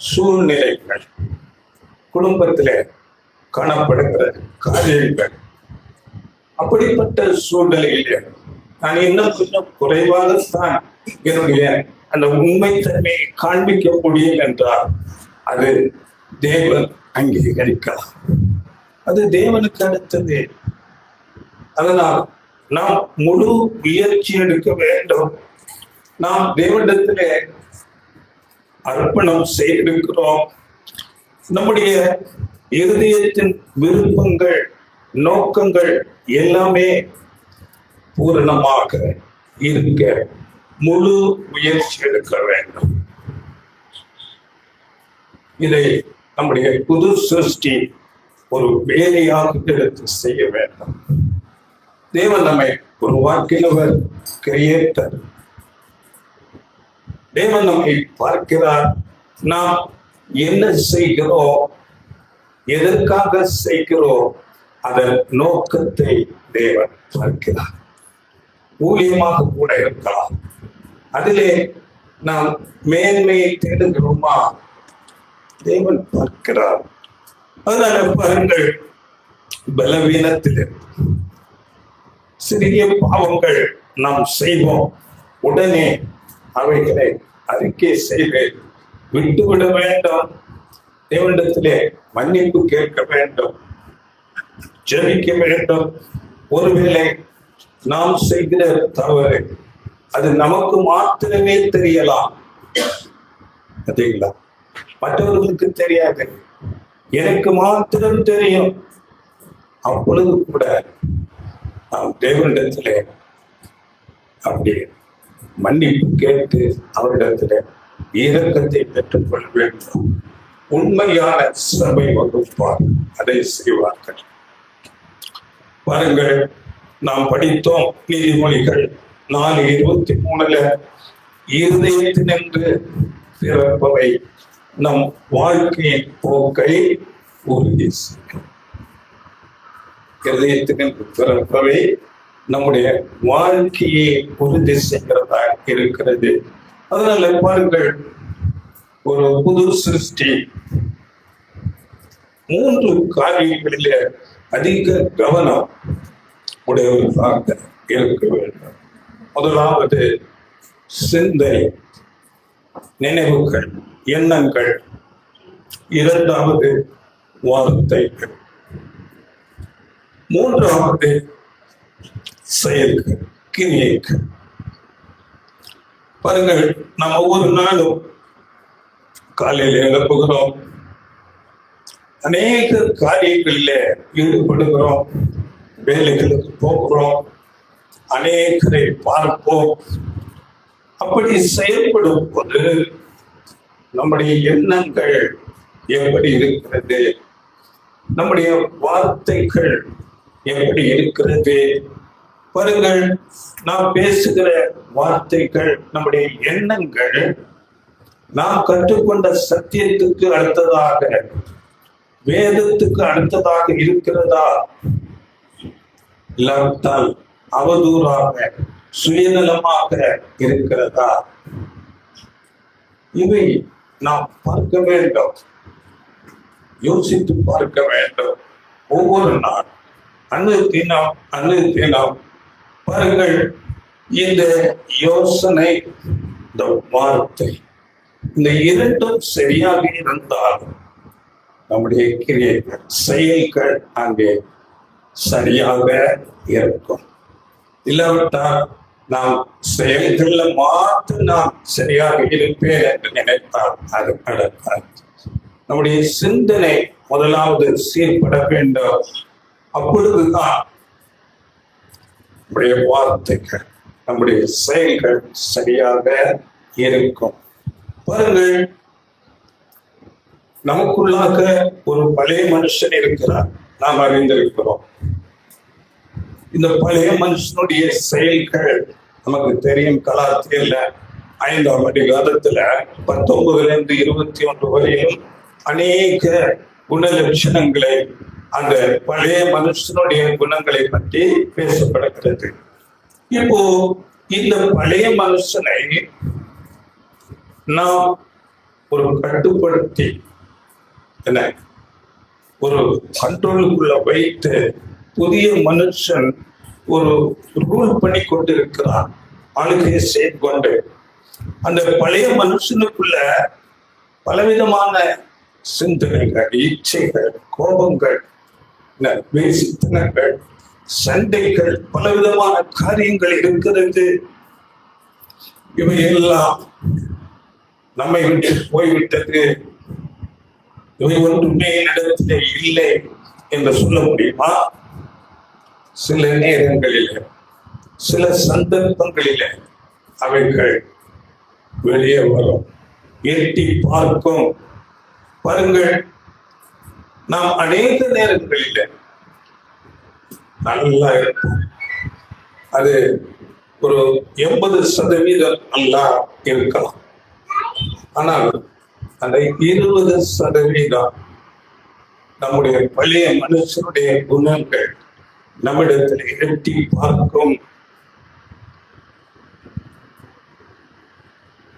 சூழ்நிலைகள், குடும்பத்தில காணப்படுகிற காரியங்கள், அப்படிப்பட்ட சூழ்நிலையிலே நான் இன்னும் கொஞ்சம் குறைவாகத்தான் என்னுடைய அந்த உண்மை தன்மையை காண்பிக்க முடியும் என்றால் அது தேவன் அங்கீகரிக்கலாம். அது தேவனுக்கு அடுத்தது. அதனால் நாம் முழு முயற்சி எடுக்க வேண்டும். நாம் தேவனிடத்திலே அர்ப்பணம் செய்திருக்கிறோம். நம்முடைய இருதயத்தின் விருப்பங்கள், நோக்கங்கள் எல்லாமே பூரணமாக இருக்க முழு முயற்சி எடுக்க வேண்டும். இதை நம்முடைய புது சிருஷ்டி ஒரு வேலையாக எடுத்து செய்ய வேண்டும். தேவன் நம்மை உருவாக்கினவர், கிரியேட்டர். தேவன் நம்மை பார்க்கிறார். நாம் என்ன செய்கிறோம், எதற்காக செய்கிறோம், அதன் நோக்கத்தை தேவன் பார்க்கிறார். ஊழியமாக கூட இருக்கலாம், அதிலே நாம் மேன்மையை தேடுகிறோமா, தேவன் பார்க்கிறார். அதனால பாருங்கள், பலவீனத்தில் சிறிய பாவங்கள் நாம் செய்வோம், உடனே அவைகளை அறிக்கை செய்து விட்டுவிட வேண்டும். தேவனிடத்திலே மன்னிப்பு கேட்க வேண்டும், ஜெபிக்க வேண்டும். ஒருவேளை நாம் செய்கிற தவறு அது நமக்கு மாத்திரமே தெரியலாம், அதேங்களா, மற்றவர்களுக்கு தெரியாது, எனக்கு மாத்திரம் தெரியும். அப்பொழுது கூட நாம் தேவனிடத்திலே அப்படி மன்னிப்பு கேட்டு அவரிடத்திலே இரக்கத்தை பெற்றுக்கொள்ள வேண்டும். உண்மையான சபை வகுப்பார் அதை செய்வார்கள். பாருங்கள், நாம் படித்தோம் நீதிமொழிகள் 4:23 இருதயத்தினின்று பிறப்பவை நம் வாழ்க்கையின் போக்கை உறுதி செய்யும். இருதயத்தினின்று பிறப்பவை நம்முடைய வாழ்க்கையை உறுதி செய்கிறதா இருக்கிறது. அதனால பாருங்கள், ஒரு புது சிருஷ்டி 3 காரியங்களிலே அதிக கவனம் உடையவர்களாக இருக்க வேண்டும். முதலாவது சிந்தை, நினைவுகள், எண்ணங்கள். இரண்டாவது வார்த்தைகள். மூன்றாவது செயல்கள், கிரியைகள். பாருங்கள், நாம் ஒவ்வொரு நாளும் காலையில் எழுப்புகிறோம், அநேக காரியங்களிலே ஈடுபடுகிறோம், வேலைகளுக்கு போகிறோம், அநேகரை பார்ப்போம். அப்படி செயல்படும் போது நம்முடைய எண்ணங்கள் எப்படி இருக்கிறது, நம்முடைய வார்த்தைகள் எப்படி இருக்கிறது. பாருங்கள், நாம் பேசுகிற வார்த்தைகள், நம்முடைய எண்ணங்கள் நாம் கற்றுக்கொண்ட சத்தியத்துக்கு அடுத்ததாக, வேதத்துக்கு அடுத்ததாக இருக்கிறதா, இல்லாவிட்டால் அவதூறாக, சுயநலமாக இருக்கிறதா? இவை நாம் பார்க்க வேண்டும், யோசித்து பார்க்க வேண்டும். ஒவ்வொரு நாள் அன்னைத்தினம் பாருங்கள், இந்த யோசனை, இந்த வார்த்தை, இந்த இரண்டும் சரியாக இருந்தால் நம்முடைய கிரியைகள், செயல்கள் அங்கே சரியாக இருக்கும். இல்லாவிட்டால் நாம் செயல்கள்ல மாற்று நாம் சரியாக இருப்பேன் என்று நினைத்தால் அது நடக்காது. நம்முடைய சிந்தனை முதலாவது சீர்பட வேண்டும். அப்பொழுதுதான் நம்முடைய வார்த்தைகள், நம்முடைய செயல்கள் சரியாக இருக்கும். பாருங்கள், நமக்குள்ளாக ஒரு பழைய மனுஷன் இருக்கிறார், நாம் அறிந்திருக்கிறோம். இந்த பழைய மனுஷனுடைய செயல்கள் நமக்கு தெரியும். கலாத்தியல்ல 5ஆம் அதிகாரத்துல 19 to 21 வரையும் அநேக குணலட்சணங்களை, அந்த பழைய மனுஷனுடைய குணங்களை பற்றி பேசப்படுகிறது. இப்போ இந்த பழைய மனுஷனை நாம் ஒரு கட்டுப்படுத்தி என்ன ஒரு கண்ட்ரோலுக்குள்ள வைத்து புதிய மனுஷன் ஒரு ரூல் பண்ணி கொண்டிருக்கிறான், ஆளுகையை செய்து கொண்டு. அந்த பழைய மனுஷனுக்குள்ள பலவிதமான சிந்தனைகள், இச்சைகள், கோபங்கள், வேசித்தனங்கள், சண்டைகள், பலவிதமான காரியங்கள் இருக்கிறது. இவையெல்லாம் நம்மை விட்டு போய்விட்டது, இவை ஒன்றுமே இடத்திலே இல்லை என்று சொல்ல முடியுமா? சில நேரங்களில், சில சந்தர்ப்பங்களிலே அவைகள் வெளியே வரும், எட்டி பார்க்கும். பாருங்கள், நாம் அநேக நேரங்களில் நல்லா இருக்கும், அது ஒரு 80% நல்லா இருக்கலாம். ஆனால் அந்த 20% நம்முடைய பழைய மனுஷனுடைய குணங்கள் நம்மிடத்தில் எட்டி பார்க்கும்.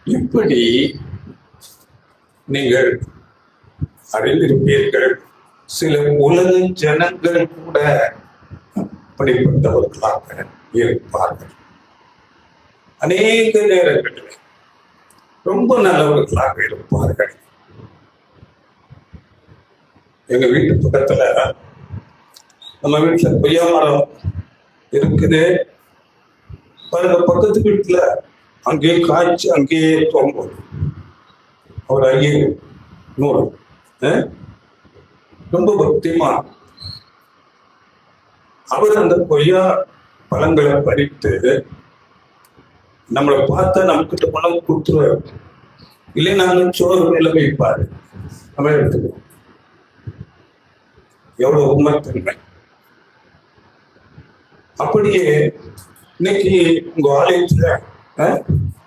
இப்படி நீங்கள் அறிந்திருப்பீர்கள், சில உலக ஜனங்கள் கூட அப்படிப்பட்டவர்களாக இருப்பார்கள். அநேக நேரங்களில் ரொம்ப நல்லவர்களாக இருப்பார்கள். எங்க வீட்டு பக்கத்துல, நம்ம வீட்டுல கொய்யா மரம் இருக்குது பாருங்க, பக்கத்து வீட்டுல அங்கேயே காய்ச்சி அங்கேயே தொங்கும். அவர் 500 ரொம்ப பக்திமா. அவர் அந்த கொய்யா பழங்களை பறித்து நம்மளை பார்த்தா நம்மகிட்ட பணம் கொடுத்துருவாரு, இல்லை நாங்கள் சோறு மேல வைப்பாரு, நம்ம எடுத்துக்குவோம். எவ்வளவு உண்மைத்தன்மை! அப்படியே இன்னைக்கு உங்க ஆலயத்துல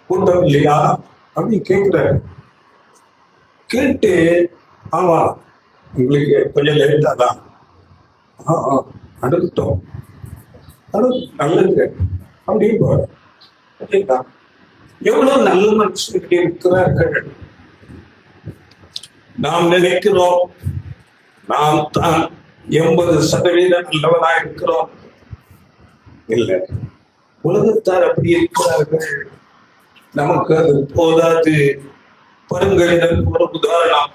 கூட்டம் இல்லையா அப்படின்னு கேட்கிறாரு. கேட்டு, ஆமா உங்களுக்கு கொஞ்சம் லேட்டா தான், அடுத்தோம், நல்லது அப்படின்னு. எவ்வளவு நல்ல மனுஷனுக்கு இருக்கிறார்கள். நாம் நினைக்கிறோம் நாம் தான் 80% நல்லவனா இருக்கிறோம். இல்லை, உலகத்தார் அப்படி இருக்கிறார்கள். நமக்கு அது போதாது. பருங்களிடம் ஒரு உதாரணம்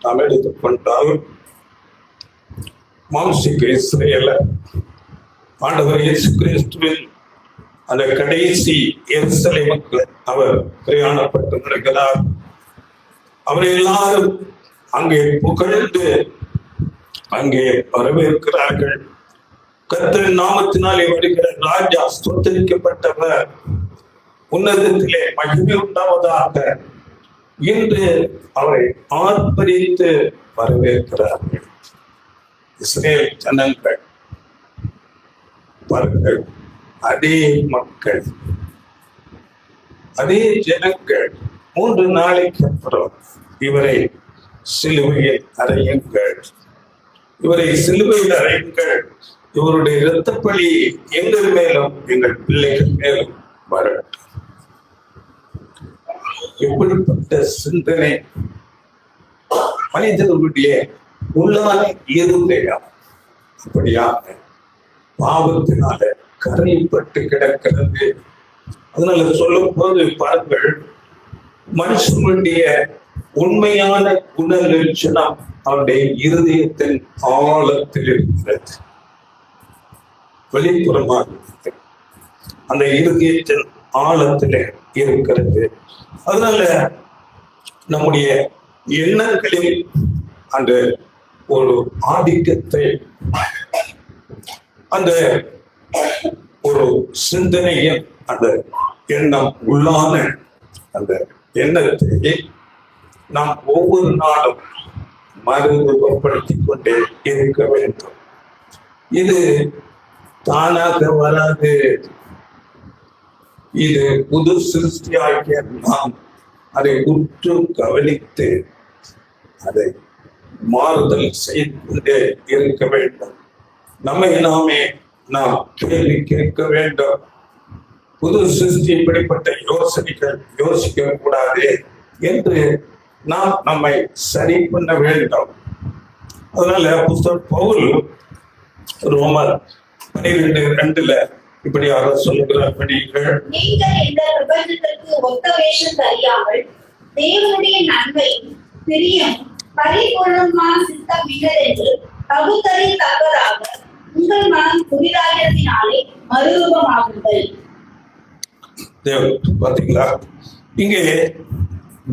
நாம் எடுத்துக்கொண்டால், மாம்சிக இஸ்ரேல ஆண்டவர் இயேசு கிறிஸ்துவின் அந்த கடைசி எருசலேமுக்கு அவர் பிரயாணப்பட்டு வருகிறார். அவரை எல்லாரும் அங்கே புகழ்ந்து அங்கே வரவேற்கிறார்கள். கர்த்தரின் நாமத்தினாலே வருகிற ராஜா ஸ்தோத்தரிக்கப்பட்டவர், உன்னதத்திலே மகிமை உண்டாவதாக என்று அவரை ஆர்ப்பரித்து வரவேற்கிறார்கள். இஸ்ரேல் ஜனங்கள் பாருங்கள், அதே மக்கள், அதே ஜனங்கள் 3 நாளைக்கு அப்புறம் இவரை சிலுவையில் அறையுங்கள், இவரை சிலுவையில் அறையுங்கள், இவருடைய இரத்தப்பழி எங்கள் மேலும் எங்கள் பிள்ளைகள் மேலும் வரட்டும். எப்படிப்பட்ட சிந்தனை மனிதர்களுடைய உள்ளான இருதயா அப்படியாக பாவத்தினால கரைப்பட்டு கிடக்கிறது. அதனால சொல்லும் போது பாருங்கள், மனுஷனுடைய உண்மையான குணலட்சணம் அவருடைய இருதயத்தின் ஆழத்தில் இருக்கிறது, வெளிப்புறமாக இருக்கிறது, அந்த இருதயத்தின் ஆழத்தில் இருக்கிறது. அதனால நம்முடைய எண்ணங்களில் அந்த ஒரு ஆதிக்கத்தை, அந்த ஒரு சிந்தனையை, அந்த எண்ணம் உள்ளான அந்த எண்ணத்தை நாம் ஒவ்வொரு நாளும் மறுரூபப்படுத்திக் கொண்டே இருக்க வேண்டும். இது தானாக வராது. இது புது சிருஷ்டியாகிய நாம் அதை உற்று கவனித்து அதை மாறுதல் செய்து கொண்டே இருக்க வேண்டும். நம்மை நாமே நாம் கேள்வி கேட்க வேண்டும். புது சிருஷ்டி இப்படிப்பட்ட யோசனைகள் யோசிக்க கூடாது என்று நாம் நம்மை சரி பண்ண வேண்டும். அதனால புத்தர் பவுல் ரோமர் 12:2 இப்படியாக சொல்லுகிறார், படியுங்கள். நீங்கள் இந்த பிரபஞ்சத்திற்கு ஒத்த வேஷம் தெரியாமல் தேவனுடைய நன்மையும் பிரியமும் பரிபூர்ணமான சித்தம் இன்னதென்று பகுத்தறியத்தக்கதாக உங்கள் மனம் புதிதாகிறதினாலே மறுரூபமாகுங்கள். பாத்தீங்களா, இங்கே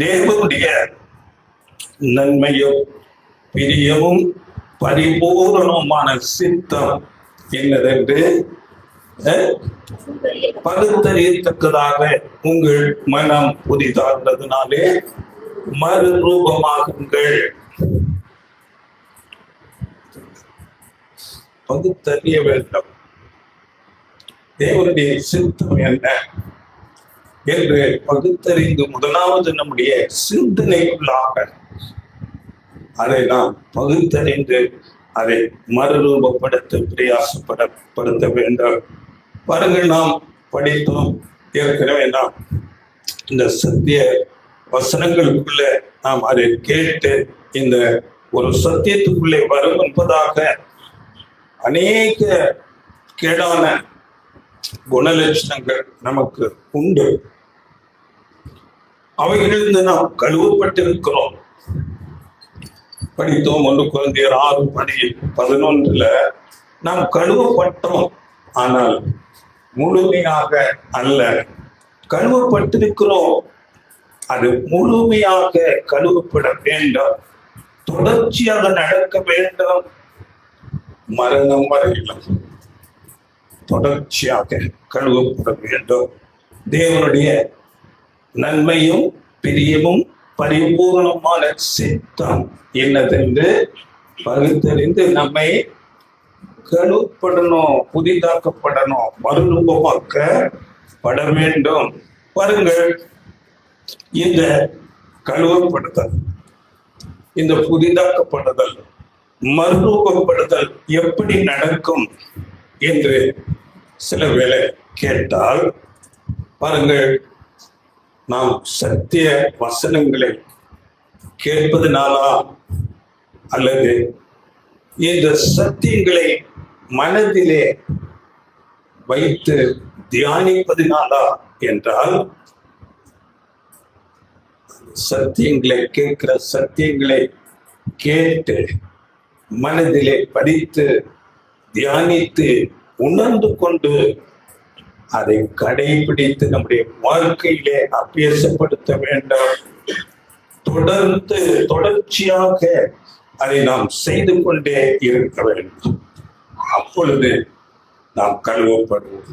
தேவனுடைய நன்மையும் பிரியமும் பரிபூரணமான சித்தம் என்னதென்று பகுத்தறியத்தக்கதாக உங்கள் மனம் புதிதாகிறதுனாலே மறுரூபமாகுங்கள். பகுத்தறிய வேண்டும், தேவனுடைய சித்தம் என்ன என்று பகுத்தறிந்து முதலாவது நம்முடைய சிந்தனைக்குள்ளாக அதை நாம் பகுத்தறிந்து அதை மறுரூபப்படுத்த பிரயாசப்படுத்த வேண்டும். பாருங்கள், நாம் படித்தோம் ஏற்கனவே. நாம் இந்த சத்திய வசனங்களுக்குள்ள நாம் அதை கேட்டு இந்த ஒரு சத்தியத்துக்குள்ளே வரும் என்பதாக அநேக கேடான குணலட்சணங்கள் நமக்கு உண்டு. அவைகளிலிருந்து நாம் கழுவப்பட்டிருக்கிறோம். படித்தோம் 1 கொரிந்தியர் 6:11 நாம் கழுவப்பட்டோம், ஆனால் முழுமையாக அல்ல. கழுவப்பட்டிருக்கிறோம், அது முழுமையாக கழுவப்பட வேண்டும், தொடர்ச்சியாக நடக்க வேண்டும், மரணம் வரையிலும் தொடர்ச்சியாக கழுவப்பட வேண்டும். தேவனுடைய நன்மையும் பிரியமும் பரிபூர்ணமான சித்தம் என்னதென்று பகுத்தறிந்து நம்மை கழுவப்படணும், புதிதாக்கப்படணும், மறுரூபமாக்கப்பட வேண்டும். பாருங்கள், இந்த கழுவப்படுதல், இந்த புதிதாக்கப்படுதல், மறுரூபப்படுதல் எப்படி நடக்கும் என்று சில வேளை கேட்டால், பாருங்கள், நாம் சத்திய வசனங்களை கேட்பதனாலா அல்லது இந்த சத்தியங்களை மனதிலே வைத்து தியானிப்பதினாலா என்றால், சத்தியங்களை கேட்கிற சத்தியங்களை கேட்டு மனதிலே படித்து தியானித்து உணர்ந்து கொண்டு அதை கடைபிடித்து நம்முடைய வாழ்க்கையிலே அபியாசப்படுத்த வேண்டும். தொடர்ச்சியாக அதை நாம் செய்து கொண்டே இருக்க வேண்டும். அப்பொழுது நாம் கழுவப்படுவோம்.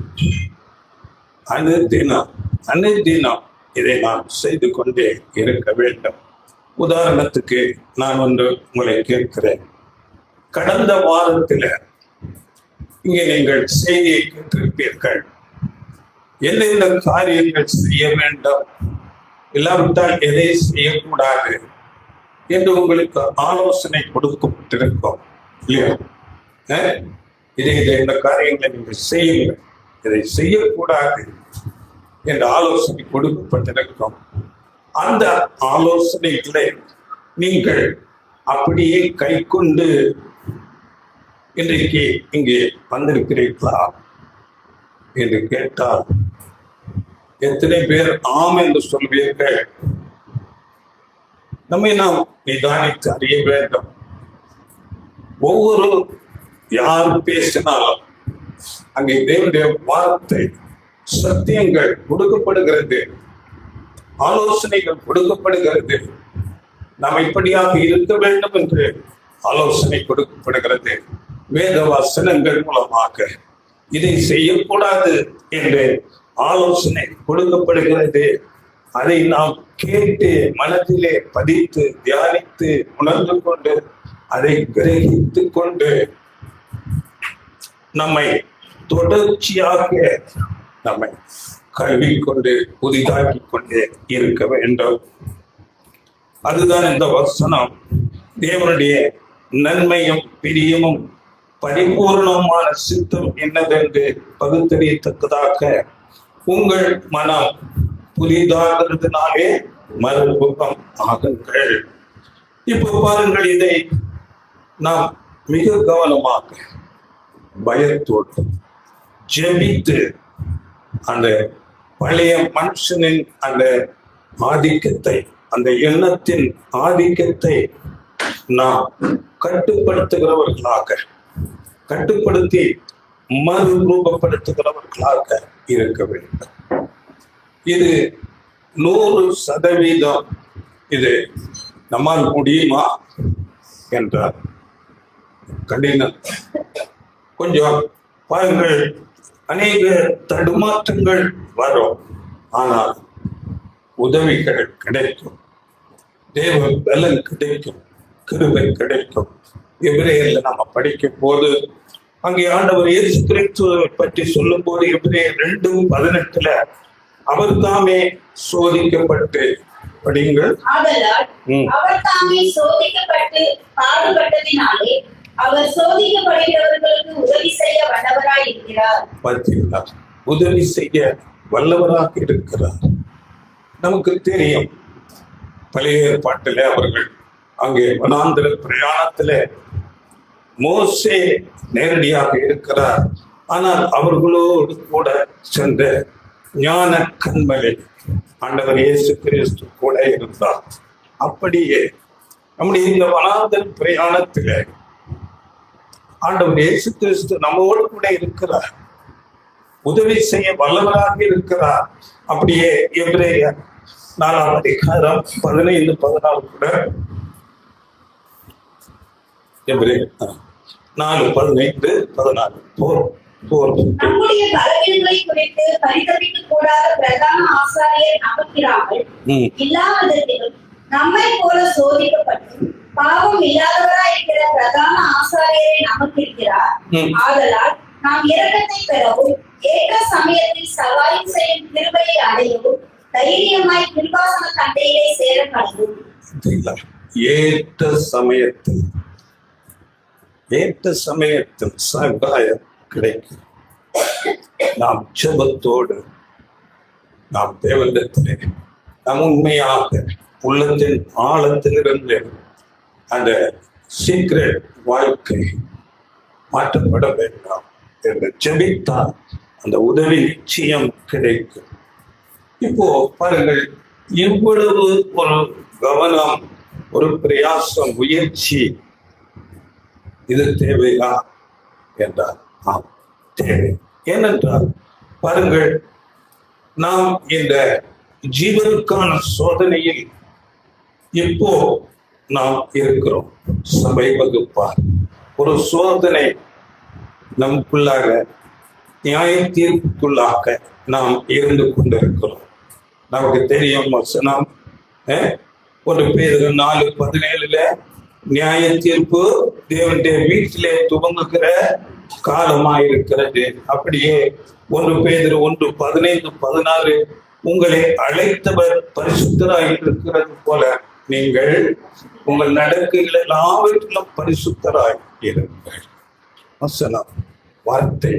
அனுதினம் இதை நாம் செய்து கொண்டே இருக்க வேண்டும். உதாரணத்துக்கு நான் ஒன்று உங்களை கேட்கிறேன். கடந்த வாரத்தில் இங்கே நீங்கள் செய்தியை கேட்டிருப்பீர்கள். எந்தெந்த காரியங்கள் செய்ய வேண்டும், இல்லாவிட்டால் எதை செய்யக்கூடாது என்று உங்களுக்கு ஆலோசனை கொடுக்கப்பட்டிருக்கும் இல்லையா? இதை இந்த காரியங்களை நீங்கள் செய்யுங்கள், இதை செய்யக்கூடாது என்ற ஆலோசனை கொடுக்கப்பட்டிருக்கும். அந்த ஆலோசனைகளை நீங்கள் அப்படியே கை கொண்டு இன்றைக்கு இங்கே வந்திருக்கிறீர்களா என்று கேட்டால் எத்தனை பேர் ஆம் என்று சொல்வீர்கள்? நம்மை நாம் நிதானித்து அறிய வேண்டும். ஒவ்வொரு யார் பேசினாலும் அங்கே தேவனுடைய வார்த்தை சத்தியங்கள் கொடுக்கப்படுகிறது, ஆலோசனைகள் கொடுக்கப்படுகிறது. நாம் இப்படியாக இருக்க வேண்டும் என்று ஆலோசனை கொடுக்கப்படுகிறது. வேத வசனங்கள் மூலமாக இதை செய்யக்கூடாது என்று ஆலோசனை கொடுக்கப்படுகிறது. அதை நாம் கேட்டு மனதிலே பதித்து தியானித்து உணர்ந்து கொண்டு அதை கிரகித்து கொண்டு நம்மை தொடர்ச்சியாக நம்மை கழுவிக்கொண்டு புதிதாக்கி கொண்டே இருக்க வேண்டும். அதுதான் இந்த வசனம் தேவனுடைய நன்மையும் பிரியமும் பரிபூர்ணமான சித்தம் என்னதென்று பகுத்தறியத்தக்கதாக உங்கள் மனம் புதிதாகிறதுனாலே மறுமுகம் ஆகுங்கள். இப்போ பாருங்கள், இதை நாம் மிக கவனமாக பயத்தோடு ஜெபித்து அந்த பழைய மனுஷனின் அந்த ஆதிக்கத்தை, அந்த எண்ணத்தின் ஆதிக்கத்தை நாம் கட்டுப்படுத்துகிறவர்களாக, கட்டுப்படுத்தி மறுரூபப்படுத்துகிறவர்களாக இருக்க வேண்டும். இது 100% இது நம்மால் முடியுமா என்றார். கடினம். கொஞ்சம் பாருங்கள், அநேக தடுமாற்றங்கள் வரும், ஆனால் உதவிகள் கிடைக்கும், தேவ பலன் கிடைக்கும், கிருபை கிடைக்கும். எபிரேயர்ல நாம படிக்கும் போது அங்கே ஆண்டவர் இயேசு கிறிஸ்துவை பற்றி சொல்லும் போது எபிரேயர் 2:18 அவர் தாமே சோதிக்கப்பட்டு படிங்கள். ஆதலால் அவர் தாமே சோதிக்கப்பட்டு பாடுபட்டதினாலே அவர் சோதிக்கப்படுகிறவர்களுக்கு உதவி செய்ய வல்லவராய் இருக்கிறார். பார்த்தீங்களா? உதவி செய்ய வல்லவராக இருக்கிறார். நமக்கு தெரியும், பழைய ஏற்பாட்டிலே அவர்கள் அங்கே வனாந்திர பிரயாணத்துல மோசே நேரடியாக இருக்கிறார். ஆனால் அவர்களோடு கூட சென்ற ஞான கண்மலை ஆண்டவர் இயேசு கிறிஸ்து கூட இருந்தார். அப்படியே நம்முடைய இந்த வனாந்திர பிரயாணத்தில ஆண்டவர் இயேசு கிறிஸ்து நம்மோடு கூட இருக்கிறார், உதவி செய்ய வல்லவராக இருக்கிறார். அப்படியே எபிரேயர் 4:15-16 கூட எபிரேயர் 4:15-16 நம்முடைய பலவீனங்களை குறித்து பரிதபிக்க கூடாத பிரதான ஆசாரியர் நமக்கிராமல் இல்லாததிலும் நம்மை போல சோதிக்கப்பட்டு பாவம் இல்லாதவராய் இருக்கிற பிரதான ஆசாரியரை நமக்கு இருக்கிறார். ஆதலால் நாம் இரக்கத்தை பெறவும் ஏற்ற சமயத்தில் சகாயம் செய்யும் கிருபையை அடையவும் தைரியமாய் கிருபாசன தண்டையிலே சேர கடவும். ஏற்ற சமயத்தில் சகாயம் கிடைக்கும். நாம் ஜெபத்தோடு நாம் தேவனிடத்திலே நாம் உண்மையாக உள்ளத்தின் ஆழத்திலிருந்து அந்த சீக்ரெட் வாழ்க்கை மாற்றப்பட வேண்டாம் என்று ஜெபித்தால் அந்த உதவி நிச்சயம் கிடைக்கும். இப்போ பாருங்கள், இவ்வளவு ஒரு கவனம், ஒரு பிரயாசம், முயற்சி இது தேவையா என்றால் ஆம், தேவை. ஏனென்றால் பாருங்கள், நாம் இந்த ஜீவனுக்கான சோதனையில் இப்போ நாம் இருக்கிறோம். சபை வகுப்பார் ஒரு சோதனை நமக்குள்ளாக, நியாய தீர்ப்புக்குள்ளாக நாம் இருந்து கொண்டிருக்கிறோம். நமக்கு தெரியும் வசனம் 1 பேதுரு 4:17 நியாய தீர்ப்பு தேவனுடைய வீட்டிலே துவங்குகிற காலமாயிருக்கிறது. அப்படியே 1 பேதுரு 1:15-16 உங்களை அழைத்தவர் பரிசுத்தராய் இருக்கிறது போல நீங்கள் உங்கள் நடக்கைகள் எல்லாவற்றிலும் பரிசுத்தராய் இருங்கள். வசனம், வார்த்தை.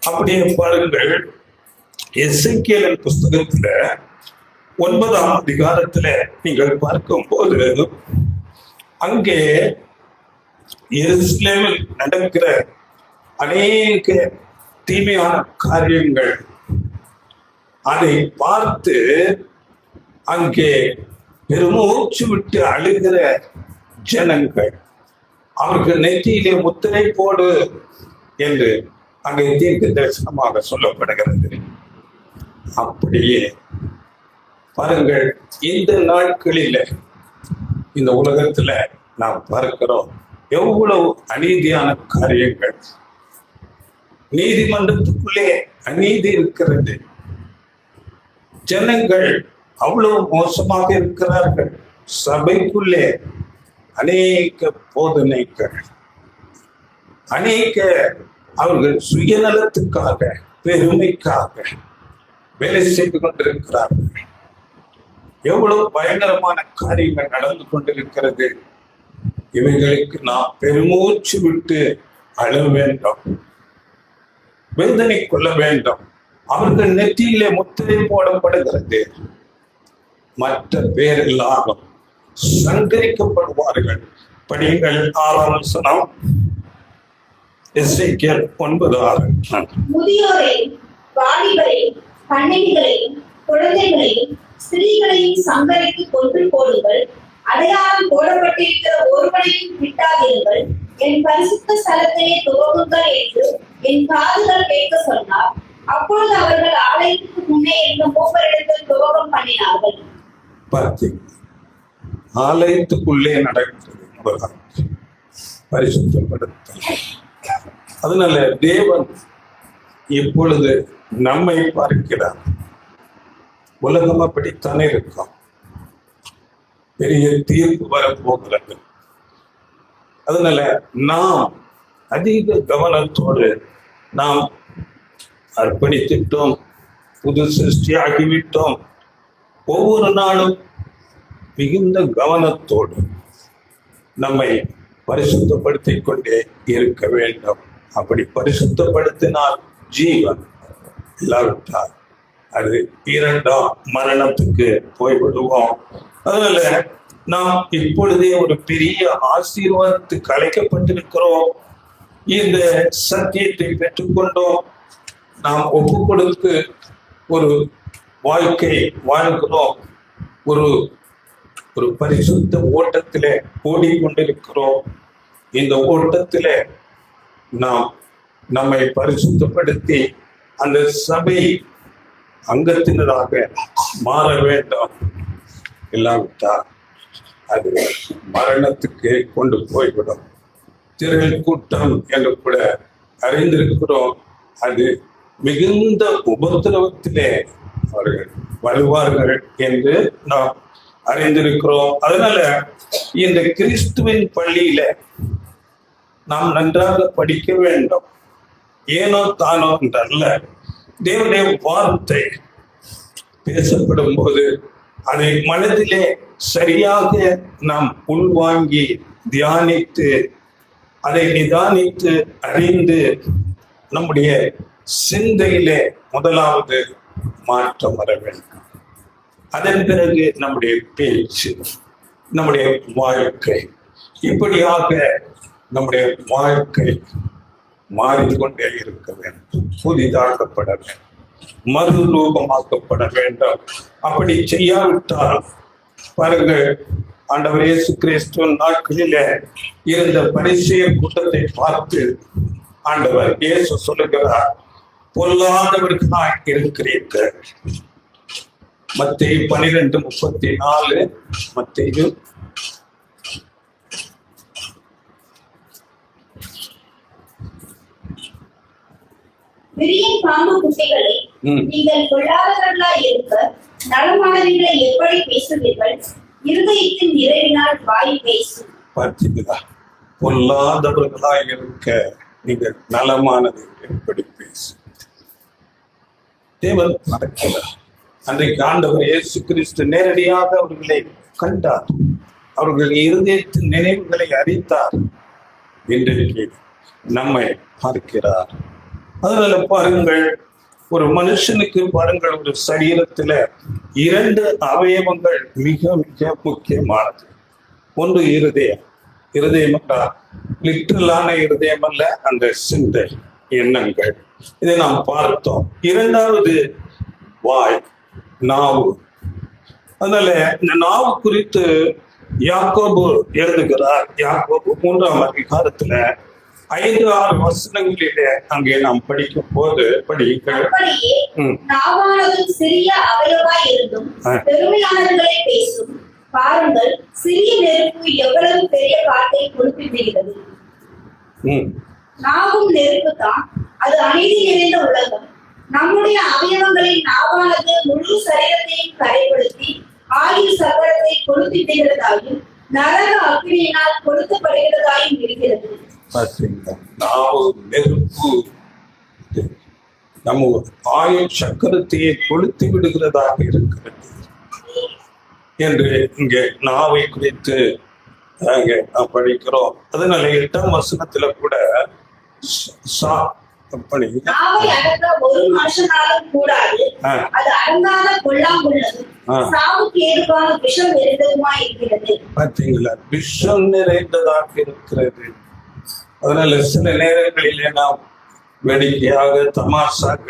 அப்படியே பாருங்கள், எசேக்கியேலின் புஸ்தகத்துல 9ஆம் அதிகாரத்துல நீங்கள் பார்க்கும் போது அங்கே எருசலேமில் நடக்கிற அநேக தீமையான காரியங்கள் அதை பார்த்து அங்கே பெருமூச்சு விட்டு அழுகிற ஜனங்கள், அவருக்கு நெற்றியிலே முத்திரை போடு என்று அங்கே தீர்க்க தரிசனமாக சொல்லப்படுகிறது. அப்படியே பாருங்கள், இந்த நாட்களில இந்த உலகத்துல நாம் பார்க்கிறோம் எவ்வளவு அநீதியான காரியங்கள். நீதிமன்றத்துக்குள்ளே அநீதி இருக்கிறது. ஜனங்கள் அவ்வளவு மோசமாக இருக்கிறார்கள். சபைக்குள்ளே அநேக போதனைகள், அநேக அவர்கள் சுயநலத்துக்காக பெருமைக்காக வேலை செய்து கொண்டிருக்கிறார்கள். எவ்வளவு பயங்கரமான காரியங்கள் நடந்து கொண்டிருக்கிறது. இவைகளுக்கு நாம் பெருமூச்சு விட்டு அழ வேண்டும், வேதனை கொள்ள வேண்டும். அவர்கள் நெற்றியிலே முத்திரை போடப்படுகிறது. மற்ற பேர் எல்லாரும் சங்கரிக்கப்படுவார்கள். படியுங்கள் 6ஆம் வசனம், எசேக்கியேல் 9:6. முதியோரையும் வாலிபரையும் கன்னிகைகளையும் குழந்தைகளையும் ஸ்திரீகளையும் சங்கரித்து கொன்று போடுங்கள். அடையாளம் போடப்பட்டிருக்கிற ஒருவனையும் விட்டாதீர்கள். என் பரிசுத்த ஸ்தலத்தையே துவங்குங்கள் என்று என் காதுகள் கேட்க சொன்னார். அப்பொழுது அவர்கள் ஆலயத்துக்கு முன்னே இருந்த மூவரிடத்தில் துவக்கம் பண்ணினார்கள். ஆலயத்துக்குள்ளே நடக்கிறது பரிசுத்தப்படுத்தல். அதனால தேவன் இப்பொழுது நம்மை பார்க்கிறார். உலகம் அப்படித்தானே இருக்கும். பெரிய தீர்ப்பு வரப்போகிறது. அதனால நாம் அதிக கவனத்தோடு நாம் அர்ப்பணித்துட்டோம், புது சிருஷ்டி ஆகிவிட்டோம். ஒவ்வொரு நாளும் மிகுந்த கவனத்தோடு நம்மை பரிசுத்தப்படுத்திக் கொண்டே இருக்க வேண்டும். அப்படி பரிசுத்தப்படுத்தினால் ஜீவன், இல்லாவிட்டால் அது 2ஆம் மரணத்துக்கு போய்விடுவோம். அதனால நாம் இப்பொழுதே ஒரு பெரிய ஆசீர்வாதத்துக்கு அழைக்கப்பட்டிருக்கிறோம். இந்த சத்தியத்தை பெற்றுக்கொண்டோம். நாம் ஒப்பு கொடுத்து ஒரு வாழ்க்கை வாழ்கிறோம். ஒரு ஒரு பரிசுத்த ஓட்டத்திலே ஓடிக்கொண்டிருக்கிறோம். இந்த ஓட்டத்திலே நாம் நம்மை பரிசுத்தப்படுத்தி அந்த சபை அங்கத்தினராக மாற வேண்டும். இல்லாவிட்டால் அது மரணத்துக்கு கொண்டு போய்விடும். திரள் கூட்டம் என்று கூட அறிந்திருக்கிறோம். அது மிகுந்த உபத்திரவத்திலே அவர்கள் வருவார்கள் என்று நாம் அறிந்திருக்கிறோம். அதனால இந்த கிறிஸ்துவின் பள்ளியில நாம் நன்றாக படிக்க வேண்டும். ஏனோ தானோ என்றல்ல, தேவனுடைய வார்த்தை பேசப்படும் போது அதை மனதிலே சரியாக நாம் உள்வாங்கி தியானித்து அதை நிதானித்து அறிந்து நம்முடைய சிந்தையிலே முதலாவது மாற்றம் வர வேண்டும். அதன் பிறகு நம்முடைய பேச்சு, நம்முடைய வாழ்க்கை, இப்படியாக நம்முடைய வாழ்க்கை மாறிக்கொண்டே இருக்க வேண்டும். புதிதாக்கப்பட வேண்டும், மறுரூபமாக்கப்பட வேண்டும். அப்படி செய்யாவிட்டால் பாருங்கள், ஆண்டவர் இயேசு கிறிஸ்துவின் நாட்களிலே இருந்த பரிசேயர் கூட்டத்தை பார்த்து ஆண்டவர் இயேசு சொல்லுகிறார், பொல்லாதவர்களாய் இருக்கிறீர்கள். மத்தேயு 12:34. மத்தேயு விரியன் பாம்பு குட்டிகளை நீங்கள் கொள்ளாதவர்களாய் இருக்க நலமானவர்களை எப்படி பேசுவீர்கள்? இருதயத்தின் நிறைவினால் வாய் பேசும். பார்த்தீங்களா? பொல்லாதவர்களாய் இருக்க நீங்கள் நலமானதை எப்படி பேசும். தேவன் நடக்கிறார். அன்றைக்கு ஆண்டவர் இயேசு கிறிஸ்து நேரடியாக அவர்களை கண்டார். அவர்கள் இருதயத்தின் நினைவுகளை அறிந்தார். இன்றைக்கு நம்மை பார்க்கிறார். அதனால பாருங்கள், ஒரு மனுஷனுக்கு பாருங்கள், ஒரு சரீரத்துல 2 அவயவங்கள் மிக மிக முக்கியமானது. ஒன்று இருதயம். இருதயம் என்றால் லிட்டரலான இருதயம் அல்ல, அந்த சிந்தை, எண்ணங்கள், இதை நாம் பார்த்தோம். 2வது வாய், நாவு. அதனால இந்த நாவு குறித்து யாக்கோபு எழுதுகிறார். யாக்கோபு 3ஆம் அதிகாரத்துல 5-6 வசனங்களிலே அங்கே நாம் படிக்கும் போது படியுங்கள். அப்படியே நாவானது சிறிய அவயவாய் இருந்தும் பெருமையானவர்களை பேசும். பாருங்கள், சிறிய நெருப்பு எவ்வளவு பெரிய காட்டை கொளுத்திவிடுகிறது. நாவும் நெருப்பு தான், அது அநீதி நிறைந்த உலகம். நம்முடைய அவயவங்களின் நாவானது முழு சரீரத்தையும் கரைப்படுத்தி ஆயுள் சக்கரத்தை கொளுத்திவிடுகிறதாயும் நரக அக்கினியினால் கொளுத்தப்படுகிறதாயும் இருக்கிறது. நாவு நெருப்பு நம்ம ஆயுள் சக்கரத்தையே கொளுத்தி விடுகிறதாக இருக்கிறது என்று இங்கே நாவை குறித்து நாம் படிக்கிறோம். அதனால 8ஆம் வசனத்துல கூட நாவை அடக்க ஒரு மனுஷனாலும் கூடாது, அது அடங்காத கொள்ளாங்குள்ளது, சாவுக்கு ஏதுவான விஷம் நிறைந்ததுமா இருக்கிறது. பார்த்தீங்களா, விஷம் நிறைந்ததாக இருக்கிறது. அதனால சில நேரங்களிலே நாம் வேடிக்கையாக தமாஷாக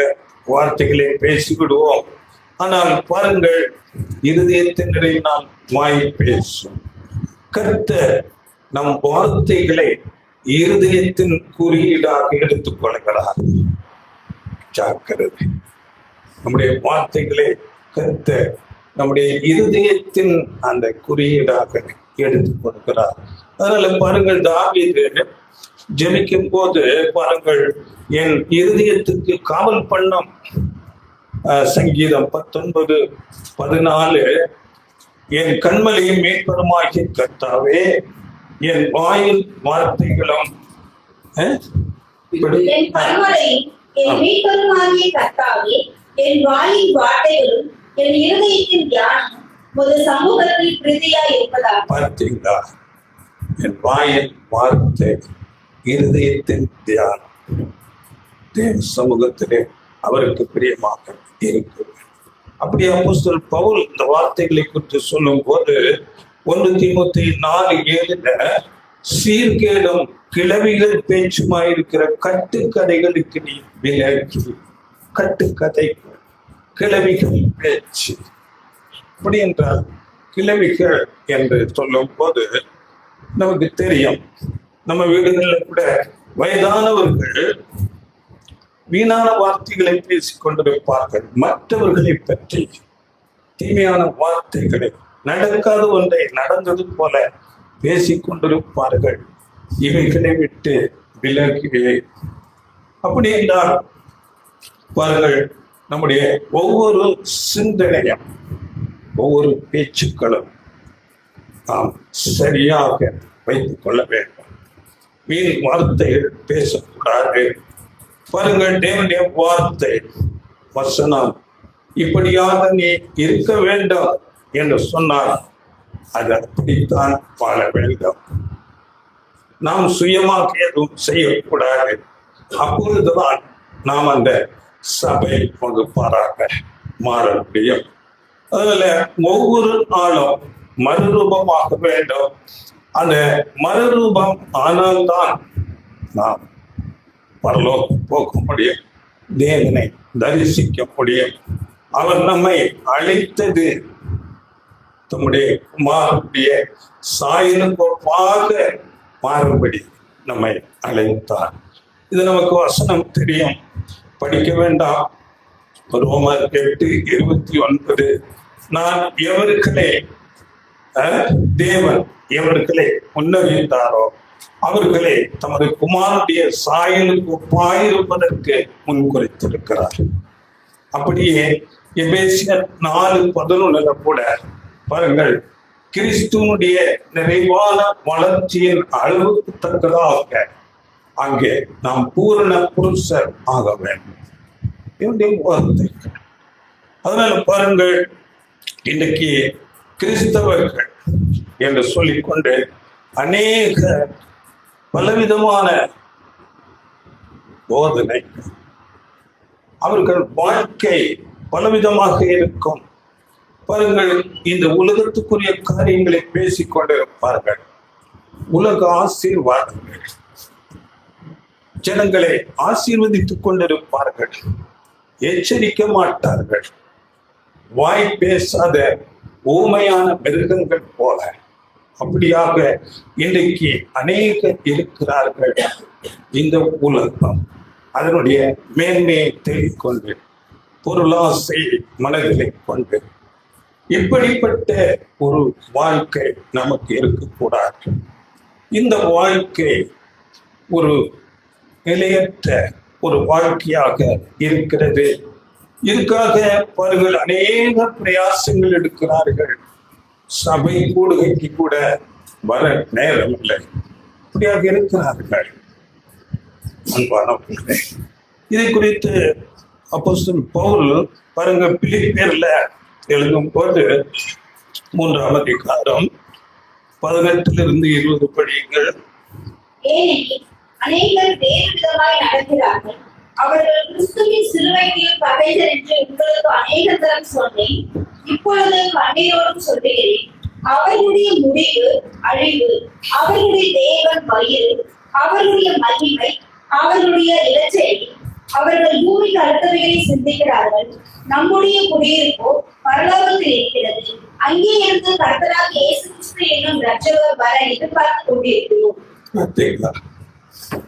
வார்த்தைகளை பேசிவிடுவோம். ஆனால் பாருங்கள், இருதயத்தின் நிறைவினால் வாய் பேசும். கர்த்தர் நம் வார்த்தைகளை இருதயத்தின் குறியீடாக எடுத்துக் கொள்கிறார். ஜாக்கிரதை. நம்முடைய வார்த்தைகளை கர்த்தர் நம்முடைய இருதயத்தின் அந்த குறியீடாக எடுத்துக் கொள்கிறார். அதனால பாருங்கள், தாவீது ஜெபிக்கும் போது பாருங்கள், என் இருதயத்துக்கு காவல் பண்ணும். சங்கீதம் 19:14, என் கண்மலையும் மேற்பருமாகிய கர்த்தாவே, என் வாயில் வார்த்தைகளும் என் கண்மலையும் என் மீட்பருமாகிய கர்த்தாவே, என் வாயின் வார்த்தைகளும் என் இருதயத்தின் தியானமும் ஒரு சமூகத்தில் பிரீதியா இருப்பதாக. பார்த்தீங்களா, என் வாயின் வார்த்தை, இருதயத்தின் தியானம் தேவ சமூகத்திலே அவருக்கு பிரியமாக இருக்கு. அப்படி அப்போஸ்தலன் பவுல் இந்த வார்த்தைகளை குறித்து சொல்லும் போது 1 தீமோத்தேயு 4:7 சீர்கேடும் கிளவிகள் பேச்சுமாயிருக்கிற கட்டுக்கதைகளுக்கு நீ விலகி. கட்டுக்கதை, கிளவிகள் பேச்சு. அப்படி என்றால் கிளவிகள் என்று சொல்லும் போது நமக்கு தெரியும், நம்ம வீடுகளில் கூட வயதானவர்கள் வீணான வார்த்தைகளை பேசிக் கொண்டிருப்பார்கள். மற்றவர்களை பற்றி தீமையான வார்த்தைகளை, நடக்காத ஒன்றை நடந்தது போல பேசிக் கொண்டிருப்பார்கள். இவைகளை விட்டு விலகவே. அப்படி என்றால் பாருங்கள், நம்முடைய ஒவ்வொரு சிந்தனையும் ஒவ்வொரு பேச்சுக்களும் நாம் சரியாக வைத்துக் கொள்ள வேண்டும். வீண் வார்த்தைகள் பேசக்கூடாது. பாருங்கள், தேவனுடைய வார்த்தை, வசனம் இப்படியாக நீ இருக்க வேண்டும் என்று சொன்னால் அது அப்படித்தான் வாழ வேண்டும். நாம் சுயமாக எதுவும் செய்யக்கூடாது. அப்பொழுதுதான் நாம் அந்த சபை வகுப்பாராக மாற முடியும். அதனால ஒவ்வொரு நாளும் மறுரூபமாக வேண்டும். அந்த மறுரூபம் ஆனால்தான் நாம் பரலோகம் போக முடியும், தேவனை தரிசிக்க முடியும். அவர் நம்மை அழைத்தது தம்முடைய குமாரனுடைய சாயலுக்கு ஒப்பாக மாறுபடி நம்மை அழைத்தார். இது நமக்கு வசனம் தெரியும், படிக்க வேண்டாம். ரோமர் 8:29, நான் எவர்களை தேவன் எவர்களை முன்னறிந்தாரோ அவர்களை தமது குமாரனுடைய சாயலுக்கு ஒப்பாயிருப்பதற்கு முன்குறித்திருக்கிறார். அப்படியே எபேசியர் 4:11 கூட பாருங்கள், கிறிஸ்துவனுடைய நிறைவான வளர்ச்சியின் அளவுக்கு தக்கதாக அங்கே நாம் பூரண புருஷர் ஆக வேண்டும். அதனால பாருங்கள், இன்றைக்கு கிறிஸ்தவர்கள் என்று சொல்லிக்கொண்டு அநேக பலவிதமான போதனை, அவர்கள் வாழ்க்கை பலவிதமாக இருக்கும். பாருங்கள், இந்த உலகத்துக்குரிய காரியங்களை பேசிக் கொண்டிருப்பார்கள். உலக ஆசீர்வாதங்கள், ஜனங்களை ஆசீர்வதித்துக் கொண்டிருப்பார்கள். எச்சரிக்க மாட்டார்கள். வாய் பேசாத ஊமையான மிருகங்கள் போல அப்படியாக இன்றைக்கு அநேகர் இருக்கிறார்கள். இந்த உலகம் அதனுடைய மேன்மையை தேடிக்கொண்டு பொருளாசை மனதிலை கொண்டு இப்படிப்பட்ட ஒரு வாழ்க்கை நமக்கு இருக்கக்கூடாது. இந்த வாழ்க்கை ஒரு நிலையற்ற ஒரு வாழ்க்கையாக இருக்கிறது. இதுக்காக பாருங்கள், அநேக பிரயாசங்கள் எடுக்கிறார்கள். சபை கூடுகைக்கு கூட வர நேரம் இல்லை. இப்படியாக இருக்கிறார்கள். அன்பானவர்களே, இதை குறித்து அப்போஸ்தலன் பவுல் பாருங்க, பிலிப்பியர்ல எழுதும் போது 3ஆம் அதிகாரம் 18 படியுங்கள். ஏனெனில் அநேகர் வேறு விதமாய் நடக்கிறார்கள். அவர்கள் கிறிஸ்துவின் சிலுவைக்கு பகைஞர் என்று உங்களுக்கு அநேக தரம் சொன்னேன். இப்பொழுது கண்ணீரோடும் சொல்லுகிறேன். அவர்களுடைய முடிவு அழிவு, அவர்களுடைய தேவன் வயிறு, அவர்களுடைய மகிமை, அவர்களுடைய இலச்சை. அவர்கள் பூமிக்கு அடுத்தவைகளை சிந்திக்கிறார்கள். நம்முடைய குடியிருப்போ பரலோகத்தில் இருக்கிறது. அங்கே இருந்து கர்த்தராக இயேசு கிறிஸ்து என்னும் இரட்சகர் வர எதிர்பார்த்து கொண்டிருக்கிறோம்.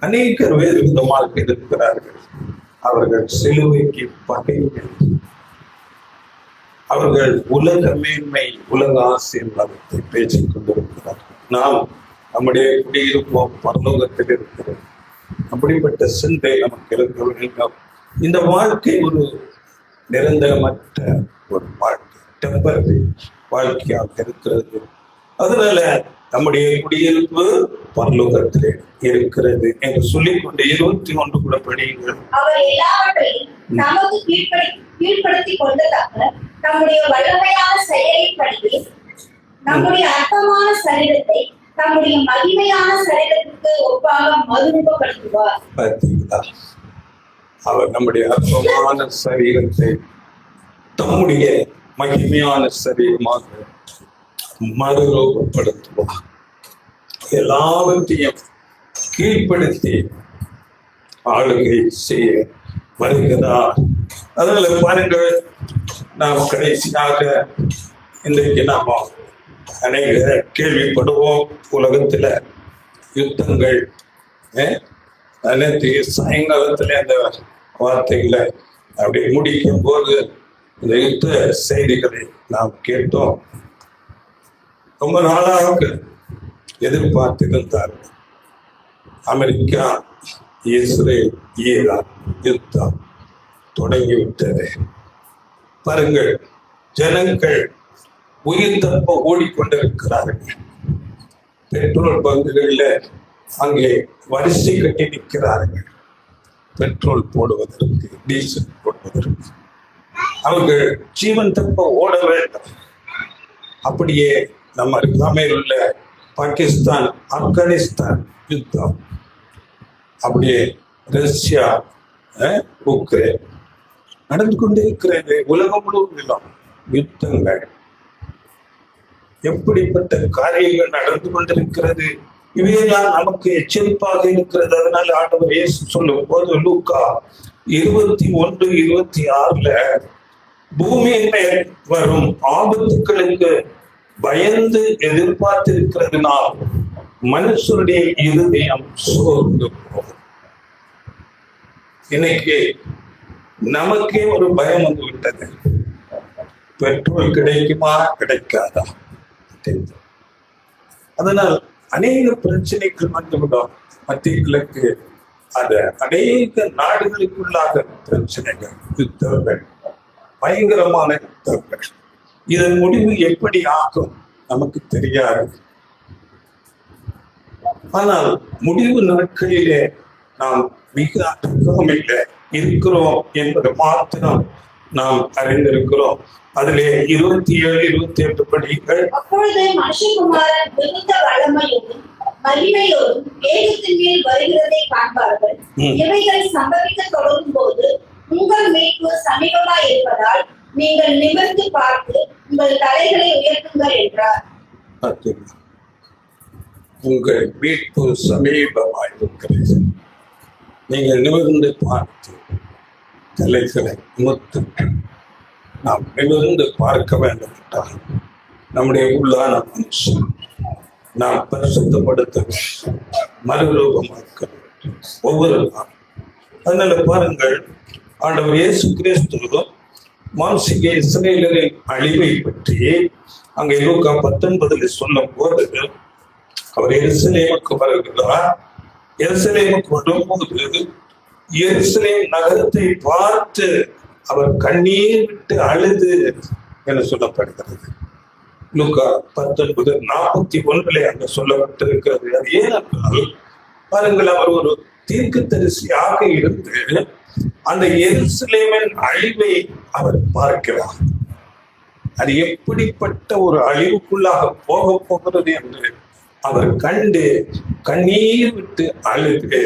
அநேகர் வேறு விதமாக இருக்கிறார்கள். அவர்கள் சிலுவைக்கு பகைகள். அவர்கள் உலக மேன்மை, உலக ஆசீர்வாதத்தை பேசிக் கொண்டிருக்கிறார்கள். நாம் நம்முடைய குடியிருப்போம் பரலோகத்தில் இருக்கிறோம். அப்படிப்பட்ட சிந்தை நமக்கு இருக்க வேண்டும். இந்த வாழ்க்கை ஒரு நிரந்தரமற்ற ஒரு வாழ்க்கை, டெம்பரரி வாழ்க்கையாக இருக்கிறது. அதனால நம்முடைய குடியிருப்பு பரலோகத்திலே இருக்கிறது என்று சொல்லிக்கொண்டு 21 கூட படியுங்கள். அவர் எல்லாவற்றையும் நமக்கு கீழ்ப்படுத்திக் கொண்டதாக நம்முடைய வல்லமையான செயலின்படியே நம்முடைய அற்பமான சரீரத்தை நம்முடைய மகிமையான சரீரத்துக்கு ஒப்பாக மறுரூபப்படுத்துவார். பார்த்தீங்களா? அவர் நம்முடைய அற்பமான சரீரத்தை தம்முடைய மகிமையான சரீரமாக மறுரூபப்படுத்துவார். எல்லாவற்றையும் கீழ்ப்படுத்தி ஆளுகை செய்ய வருகிறார். அதனால பாருங்கள், நாம் கடைசியாக இன்றைக்கு நாம அநேக கேள்விப்படுவோம். உலகத்துல யுத்தங்கள், அனைத்து சாயங்காலத்துல அந்த வார்த்தைகளை அப்படி முடிக்கும் போது இந்த யுத்த செய்திகளை நாம் கேட்டோம். ரொம்ப நாளாக எதிர்பார்த்திருந்தார்கள். அமெரிக்கா, இஸ்ரேல், ஈரான் யுத்தம் தொடங்கிவிட்டது. பாருங்கள், ஜனங்கள் உயிர் தப்ப ஓடிக்கொண்டிருக்கிறார்கள். பெட்ரோல் பங்குகளில் அங்கே வரிசை கட்டி நிற்கிறார்கள். பெட்ரோல் போடுவதற்கு, டீசல் போடுவதற்கு அவர்கள் ஜீவன் தப்ப ஓட வேண்டும். அப்படியே நம்ம அருகாமையில் உள்ள பாகிஸ்தான், ஆப்கானிஸ்தான் யுத்தம், அப்படியே ரஷ்யா, உக்ரைன் நடந்து கொண்டே இருக்கிறது. உலகம் முழுவதும் யுத்தங்கள், எப்படிப்பட்ட காரியங்கள் நடந்து கொண்டிருக்கிறது. இவையெல்லாம் நமக்கு எச்சரிப்பாக இருக்கிறது. அதனால ஆண்டவர் இயேசு சொல்லும் போது லூக்கா 21:26 பூமியின் மேல் வரும் ஆபத்துக்களுக்கு பயந்து எதிர்பார்த்திருக்கிறதுனால் மனுஷருடைய இருதயம் சோர்ந்து போகும். இன்னைக்கு நமக்கே ஒரு பயம் வந்து விட்டது. பெட்ரோல் கிடைக்குமா கிடைக்காதா? அதனால் அநேக பிரச்சனைகள் வந்துவிடும். மத்திய கிழக்கு அது அநேக நாடுகளுக்குள்ளாக பிரச்சனைகள், யுத்தங்கள், பயங்கரமான யுத்தங்கள். இதன் முடிவு எப்படி ஆகும் நமக்கு தெரியாது. ஆனால் முடிவு நாட்களிலே நாம் மிக அருகாமையில இருக்கிறோம் என்பது மாத்திரம் நாம் அறிந்திருக்கிறோம். அதிலே 27, 28 படிகள். அப்பொழுது மனுஷகுமாரன் மிகுந்த வல்லமையோடும் மகிமையோடும் மேகத்தின் மேல் வருகிறதை காண்பார்கள். இவைகள் சம்பவிக்க தொடங்கும் போது உங்கள் மீட்பு சமீபமாய் இருப்பதால் நீங்கள் நிமிர்ந்து பார்த்து உங்கள் தலைகளை உயர்த்துங்கள் என்றார். பார்த்தீங்களா? உங்கள் மீட்பு சமீபமாயிருக்கிறது. நீங்கள் நிமிர்ந்து பார்த்து தலைகளை நிமிர்த்துங்கள். நாம் நிமிர்ந்து பார்க்க வேண்டும் என்றால் நம்முடைய உள்ளான மனுஷன் நாம் பரிசுத்தப்படுத்த வேண்டும், மறுரூபமாக்க வேண்டும் ஒவ்வொரு நாளும். அதனால பாருங்கள், ஆண்டவர் இயேசு கிறிஸ்து மாம்சீக இஸ்ரவேலரின் அழிவை பற்றி அங்கே லூக்கா 19 சொல்லும் போது அவர் எருசலேமுக்கு வருகிறார். எருசலேமுக்கு வரும்போது எருசலேம் நகரத்தை பார்த்து அவர் கண்ணீர் விட்டு அழுது என சொல்லப்படுகிறது. லூக்கா 19:41 அங்க சொல்லப்பட்டிருக்கிறது. அது ஏனென்றால் பாருங்கள், அவர் ஒரு தீர்க்கதரிசியாக இருந்து அந்த எருசலேமின் அழிவை அவர் பார்க்கிறார். அது எப்படிப்பட்ட ஒரு அழிவுக்குள்ளாக போக போகிறது என்று அவர் கண்டு கண்ணீர் விட்டு அழுது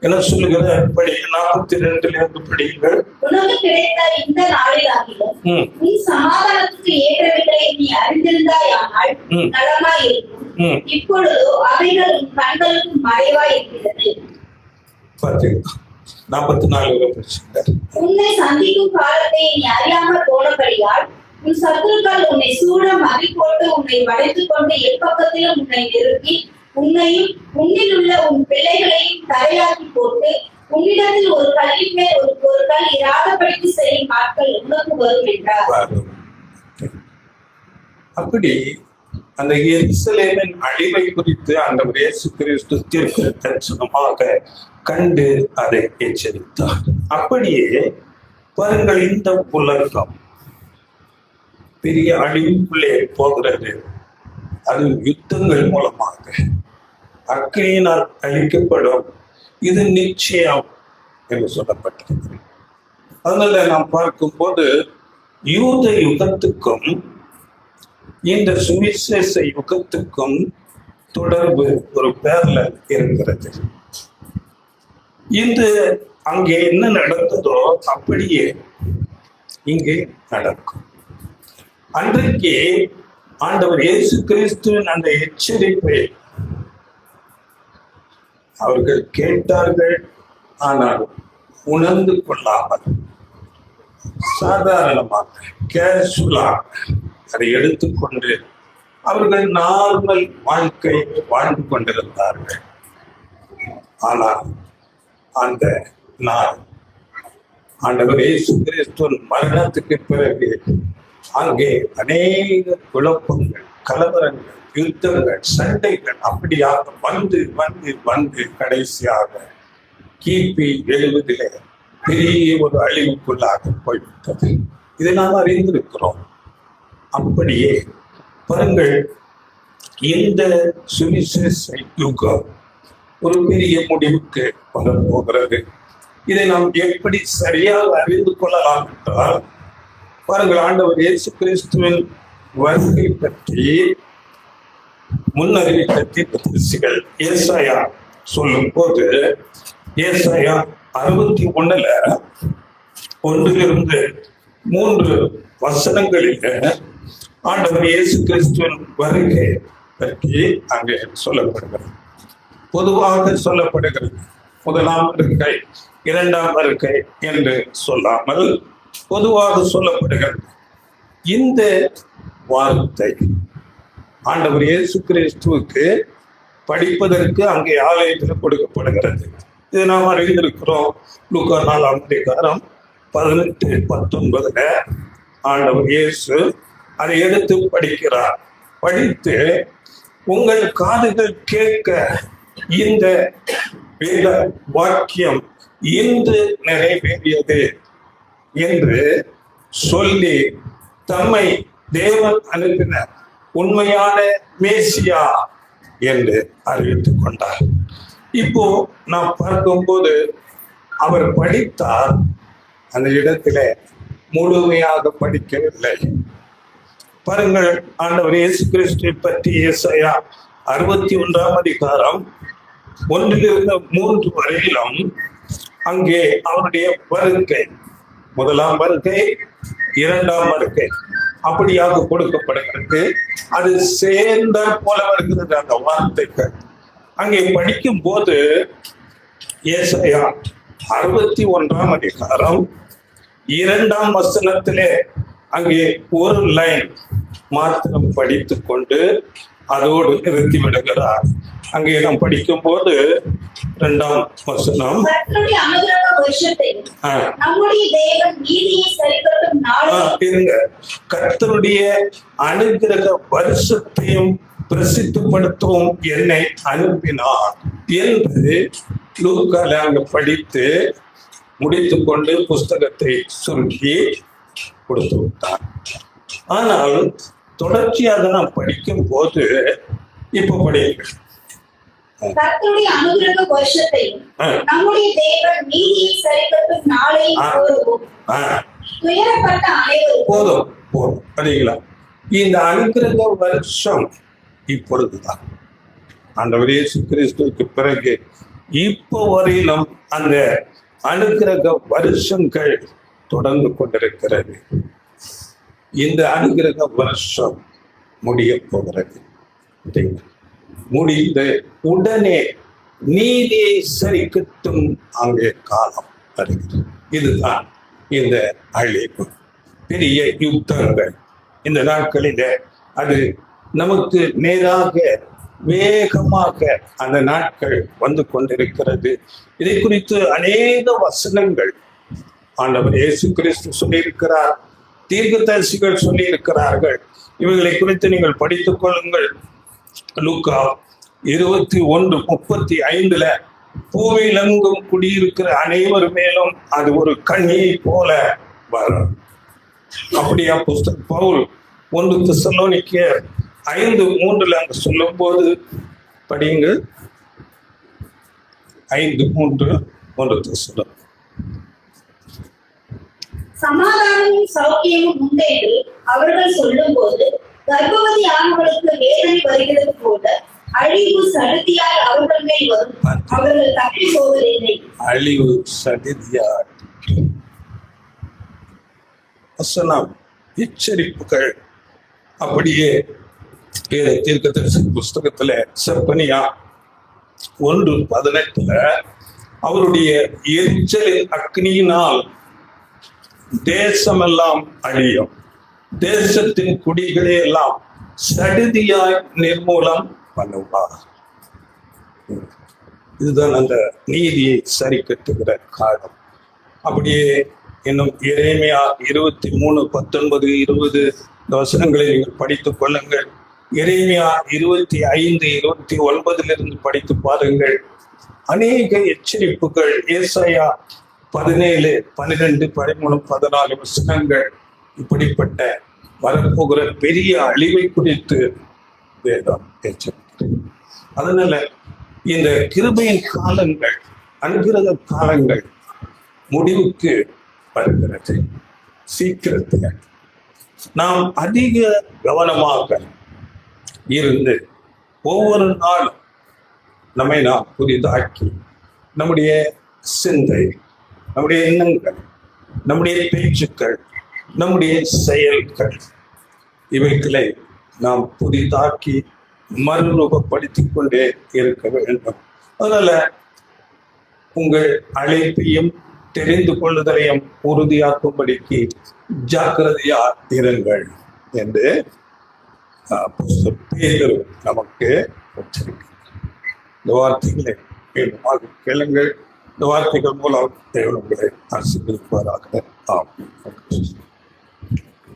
என்ன சொல்லுகிற படி 42 படியுங்கள். உனக்கு கிடைத்த இந்த நாளிலாகிலும் நீ சமாதானத்துக்கு ஏற்றவைகளை நீ அறிந்திருந்தாயானால் நலமாய் இருக்கும். இப்பொழுதோ அவைகள் உன் கண்களுக்கு மறைவாய் இருக்கிறது. 44 உன்னை சந்திக்கும் காலத்தை நீ அறியாமல் போனபடியால் உன் சத்துருக்கள் உன்னை சூழ மதி போட்டு உன்னை வளைத்துக் கொண்டு எப்பக்கத்திலும் உன்னை நெருக்கி உன்னையும் உன்னில் உள்ள உன் பிள்ளைகளையும் தரையாக்கி போட்டு உன்னிடத்தில் ஒரு கல்லின் மேல் ஒரு கல் இராதபடிக்கு செய்யும் நாட்கள் உனக்கு வரும் என்றார். அப்படி அந்த எருசலேமின் அழிவை குறித்து ஆண்டவர் இயேசு கிறிஸ்து தீர்க்க தரிசனமாக கண்டு அதை எச்சரித்தார். அப்படியே பாருங்கள், இந்த உலகம் பெரிய அழிவுக்குள்ளே போகிறது. அது யுத்தங்கள் மூலமாக அக்கினியினால் அழிக்கப்படும், இது நிச்சயம் என்று சொல்லப்பட்டிருக்கிறது. அதனால நாம் பார்க்கும்போது யூத யுகத்துக்கும் இந்த சுவிசேஷ யுகத்துக்கும் தொடர்பு ஒரு பேரலல் இருக்கிறது. இந்த அங்கே என்ன நடந்ததோ அப்படியே இங்கே நடக்கும். அன்றைக்கு ஆண்டவர் இயேசு கிறிஸ்துவின் அந்த எச்சரிப்பை அவர்கள் கேட்டார்கள், ஆனால் உணர்ந்து கொள்ளாமல் சாதாரணமாக கேஷுவலாக அதை எடுத்துக்கொண்டு அவர்கள் நார்மல் வாழ்க்கை வாழ்ந்து கொண்டிருந்தார்கள். ஆனால் அந்த நாள் ஆண்டவர் இயேசு கிறிஸ்துவின் மரணத்துக்கு பிறகு அங்கே அநேக குழப்பங்கள், கலவரங்கள், யுத்தங்கள், சண்டைகள் அப்படியாக வந்து வந்து வந்து கடைசியாக கிபி 70 பெரிய ஒரு அழிவுக்குள்ளாக போய்விட்டது. இதை நாம் அறிந்திருக்கிறோம். அப்படியே பாருங்கள், இந்த சுவிசேஷ யுகம் ஒரு பெரிய முடிவுக்கு வரப்போகிறது. இதை நாம் எப்படி சரியாக அறிந்து கொள்ளலாம் என்றால் பாருங்கள், ஆண்டவர் இயேசு கிறிஸ்துவின் வருகை பற்றி முன்னறிவித்த தீர்க்கதரிசிகள் ஏசாயா சொல்லும் போது ஏசாயா 61 1-3 வசனங்களில் ஆண்டவர் இயேசு கிறிஸ்துவின் வருகை பற்றி அங்கே சொல்லப்படுகிறது. பொதுவாக சொல்லப்படுகிறது. முதலாம் வருகை, இரண்டாம் வருகை என்று சொல்லாமல் பொதுவாக சொல்லப்படுகிறது. இந்த வார்த்தை ஆண்டவர் இயேசு கிறிஸ்துவுக்கு படிப்பதற்கு அங்கே ஆலயத்தில் கொடுக்கப்படுகிறது. இது நாம் அறிந்திருக்கிறோம். லூக்கா 4:18-19 ஆண்டவர் இயேசு அதை எடுத்து படிக்கிறார். படித்து உங்கள் காதுகள் கேட்க இந்த வேத வாக்கியம் இன்று நிறைவேறியது என்று சொல்லி தம்மை தேவன் அனுப்பின உண்மையான மேசியா என்று அறிவித்துக் கொண்டார். இப்போ நாம் பார்க்கும்போது அவர் படித்தார், அந்த இடத்துல முழுமையாக படிக்கவில்லை. பாருங்கள், ஆண்டவர் இயேசு கிறிஸ்துவை பற்றி ஏசாயா 61 1-3 வரையிலும் அங்கே அவருடைய வருகை, முதலாம் வருகை, இரண்டாம் வருகை அப்படியாக கொடுக்கப்படுகிறது. அது சேர்ந்த போல வருகிறது அந்த வார்த்தைகள். அங்கே படிக்கும் போது ஏசாயா 61ஆம் அதிகாரம் 2ஆம் வசனத்திலே அங்கே ஒரு லைன் மாத்திரம் படித்துக் கொண்டு அதோடு நிறுத்தி விடுகிறார். அங்கே நாம் படிக்கும் போது 2ஆம் வசனம், கர்த்தருடைய அனுக்கிரக வருஷத்தையும் நம்முடைய தேவன் நீதியை சரிக்கட்டும் நாளையும் இருங்க, கர்த்தருடைய அனுக்கிரக வருஷத்தையும் பிரசித்தப்படுத்தவும் என்னை அனுப்பினார் என்று லூக்கால அங்க படித்து முடித்துக் கொண்டு புஸ்தகத்தை சுருக்கி கொடுத்து விட்டார். ஆனால் தொடர்ச்சியாக நாம் படிக்கும் போது இப்ப படியுங்கள். கர்த்தருடைய அனுக்கிரக வருஷத்தையும் நம்முடைய தேவன் நீதியை சரிக்கட்டும் நாளையும் கூறுவோம். துயரப்பட்ட அனைவரும் போதும் போதும் படிங்களா. இந்த அனுக்கிரக வருஷம் இப்பொழுதுதான். ஆண்டவர் இயேசு கிறிஸ்துவுக்கு பிறகு இப்போ வரையிலும் அந்த அனுக்கிரக வருஷங்கள் தொடர்ந்து கொண்டிருக்கிறது. இந்த அனுக்கிரக வருஷம் முடிய போகிறது. முடிந்து உடனே நீதியை சரிக்கட்டும் அங்கே காலம் வருகிறது. இதுதான் இந்த அழிவு. பெரிய யுத்தங்கள் இந்த நாட்களிலே அது நமக்கு நேராக வேகமாக அந்த நாட்கள் வந்து கொண்டிருக்கிறது. இதை குறித்து அநேக வசனங்கள் ஆண்டவர் இயேசு கிறிஸ்து சொல்லியிருக்கிறார், தீர்க்கதரிசிகள் சொல்லியிருக்கிறார்கள். இவைகளை குறித்து நீங்கள் படித்துக் கொள்ளுங்கள். லூக்கா 21:35 பூமியிலெங்கும் குடியிருக்கிற அனைவர் மேலும் அது ஒரு கண்ணியை போல வரும். அப்படியா புஸ்தகம் பவுல் 1 தெசலோனிக்கேயர் 5:3 அங்க சொல்லும் போது படியுங்க. 5:3 1 தெசலோனிக்கேயர். சமாதானமும் சௌக்கியமும் உண்டு என்று அவர்கள் சொல்லும் போது கர்ப்பவதி ஆண்களுக்கு வேதனை வருகிறது போல அழிவு சடுதியால் அவர்கள் மேல் வரும். அவர்கள் தப்பி போவதில்லை. அழிவு சடுதியால் வசனம் எச்சரிப்புகள் அப்படியே தீர்க்கதரிசி புஸ்தகத்துல செப்பனியா 1:18 அவருடைய எரிச்சலின் அக்னியினால் தேசமெல்லாம் அழியும், தேசத்தின் குடிகளை எல்லாம் சடுதியாய் நிர்மூலம் பண்ணுவார். இதுதான் அந்த நீதியை சரி கட்டுகிற காலம். அப்படியே இன்னும் எரேமியா 23:19-20 வசனங்களை நீங்கள் படித்துக் கொள்ளுங்கள். எரேமியா 25:29 படித்து பாருங்கள். அநேக எச்சரிப்புகள். ஏசாயா 17, 12, 13, 14 வசனங்கள் இப்படிப்பட்ட வரப்போகிற பெரிய அழிவை குறித்து வேதம் எச்சரிக்கிறது. அதனால இந்த கிருபையின் காலங்கள், அனுகிரக காலங்கள் முடிவுக்கு வருகிறது. சீக்கிரத்தில் நாம் அதிக கவனமாக இருந்து ஒவ்வொரு நாளும் நம்மை நாம் புதிதாக்கி நம்முடைய சிந்தை, நம்முடைய எண்ணங்கள், நம்முடைய பேச்சுக்கள், நம்முடைய செயல்கள் இவைகளை நாம் புதிதாக்கி மறுரூபப்படுத்திக் கொண்டே இருக்க வேண்டும். அதனால உங்கள் அழைப்பையும் தெரிந்து கொள்ளுதலையும் உறுதியாக்கும்படிக்கு ஜாக்கிரதையா இருங்கள் என்று பேதுரு நமக்கு உச்சரிக்கிறார். இந்த வார்த்தைகளை மீண்டுமாக கேளுங்கள். இந்த வார்த்தைகள் மூலம் தேவன் உங்களை ஆசீர்வதிப்பாராக. ஆமென்.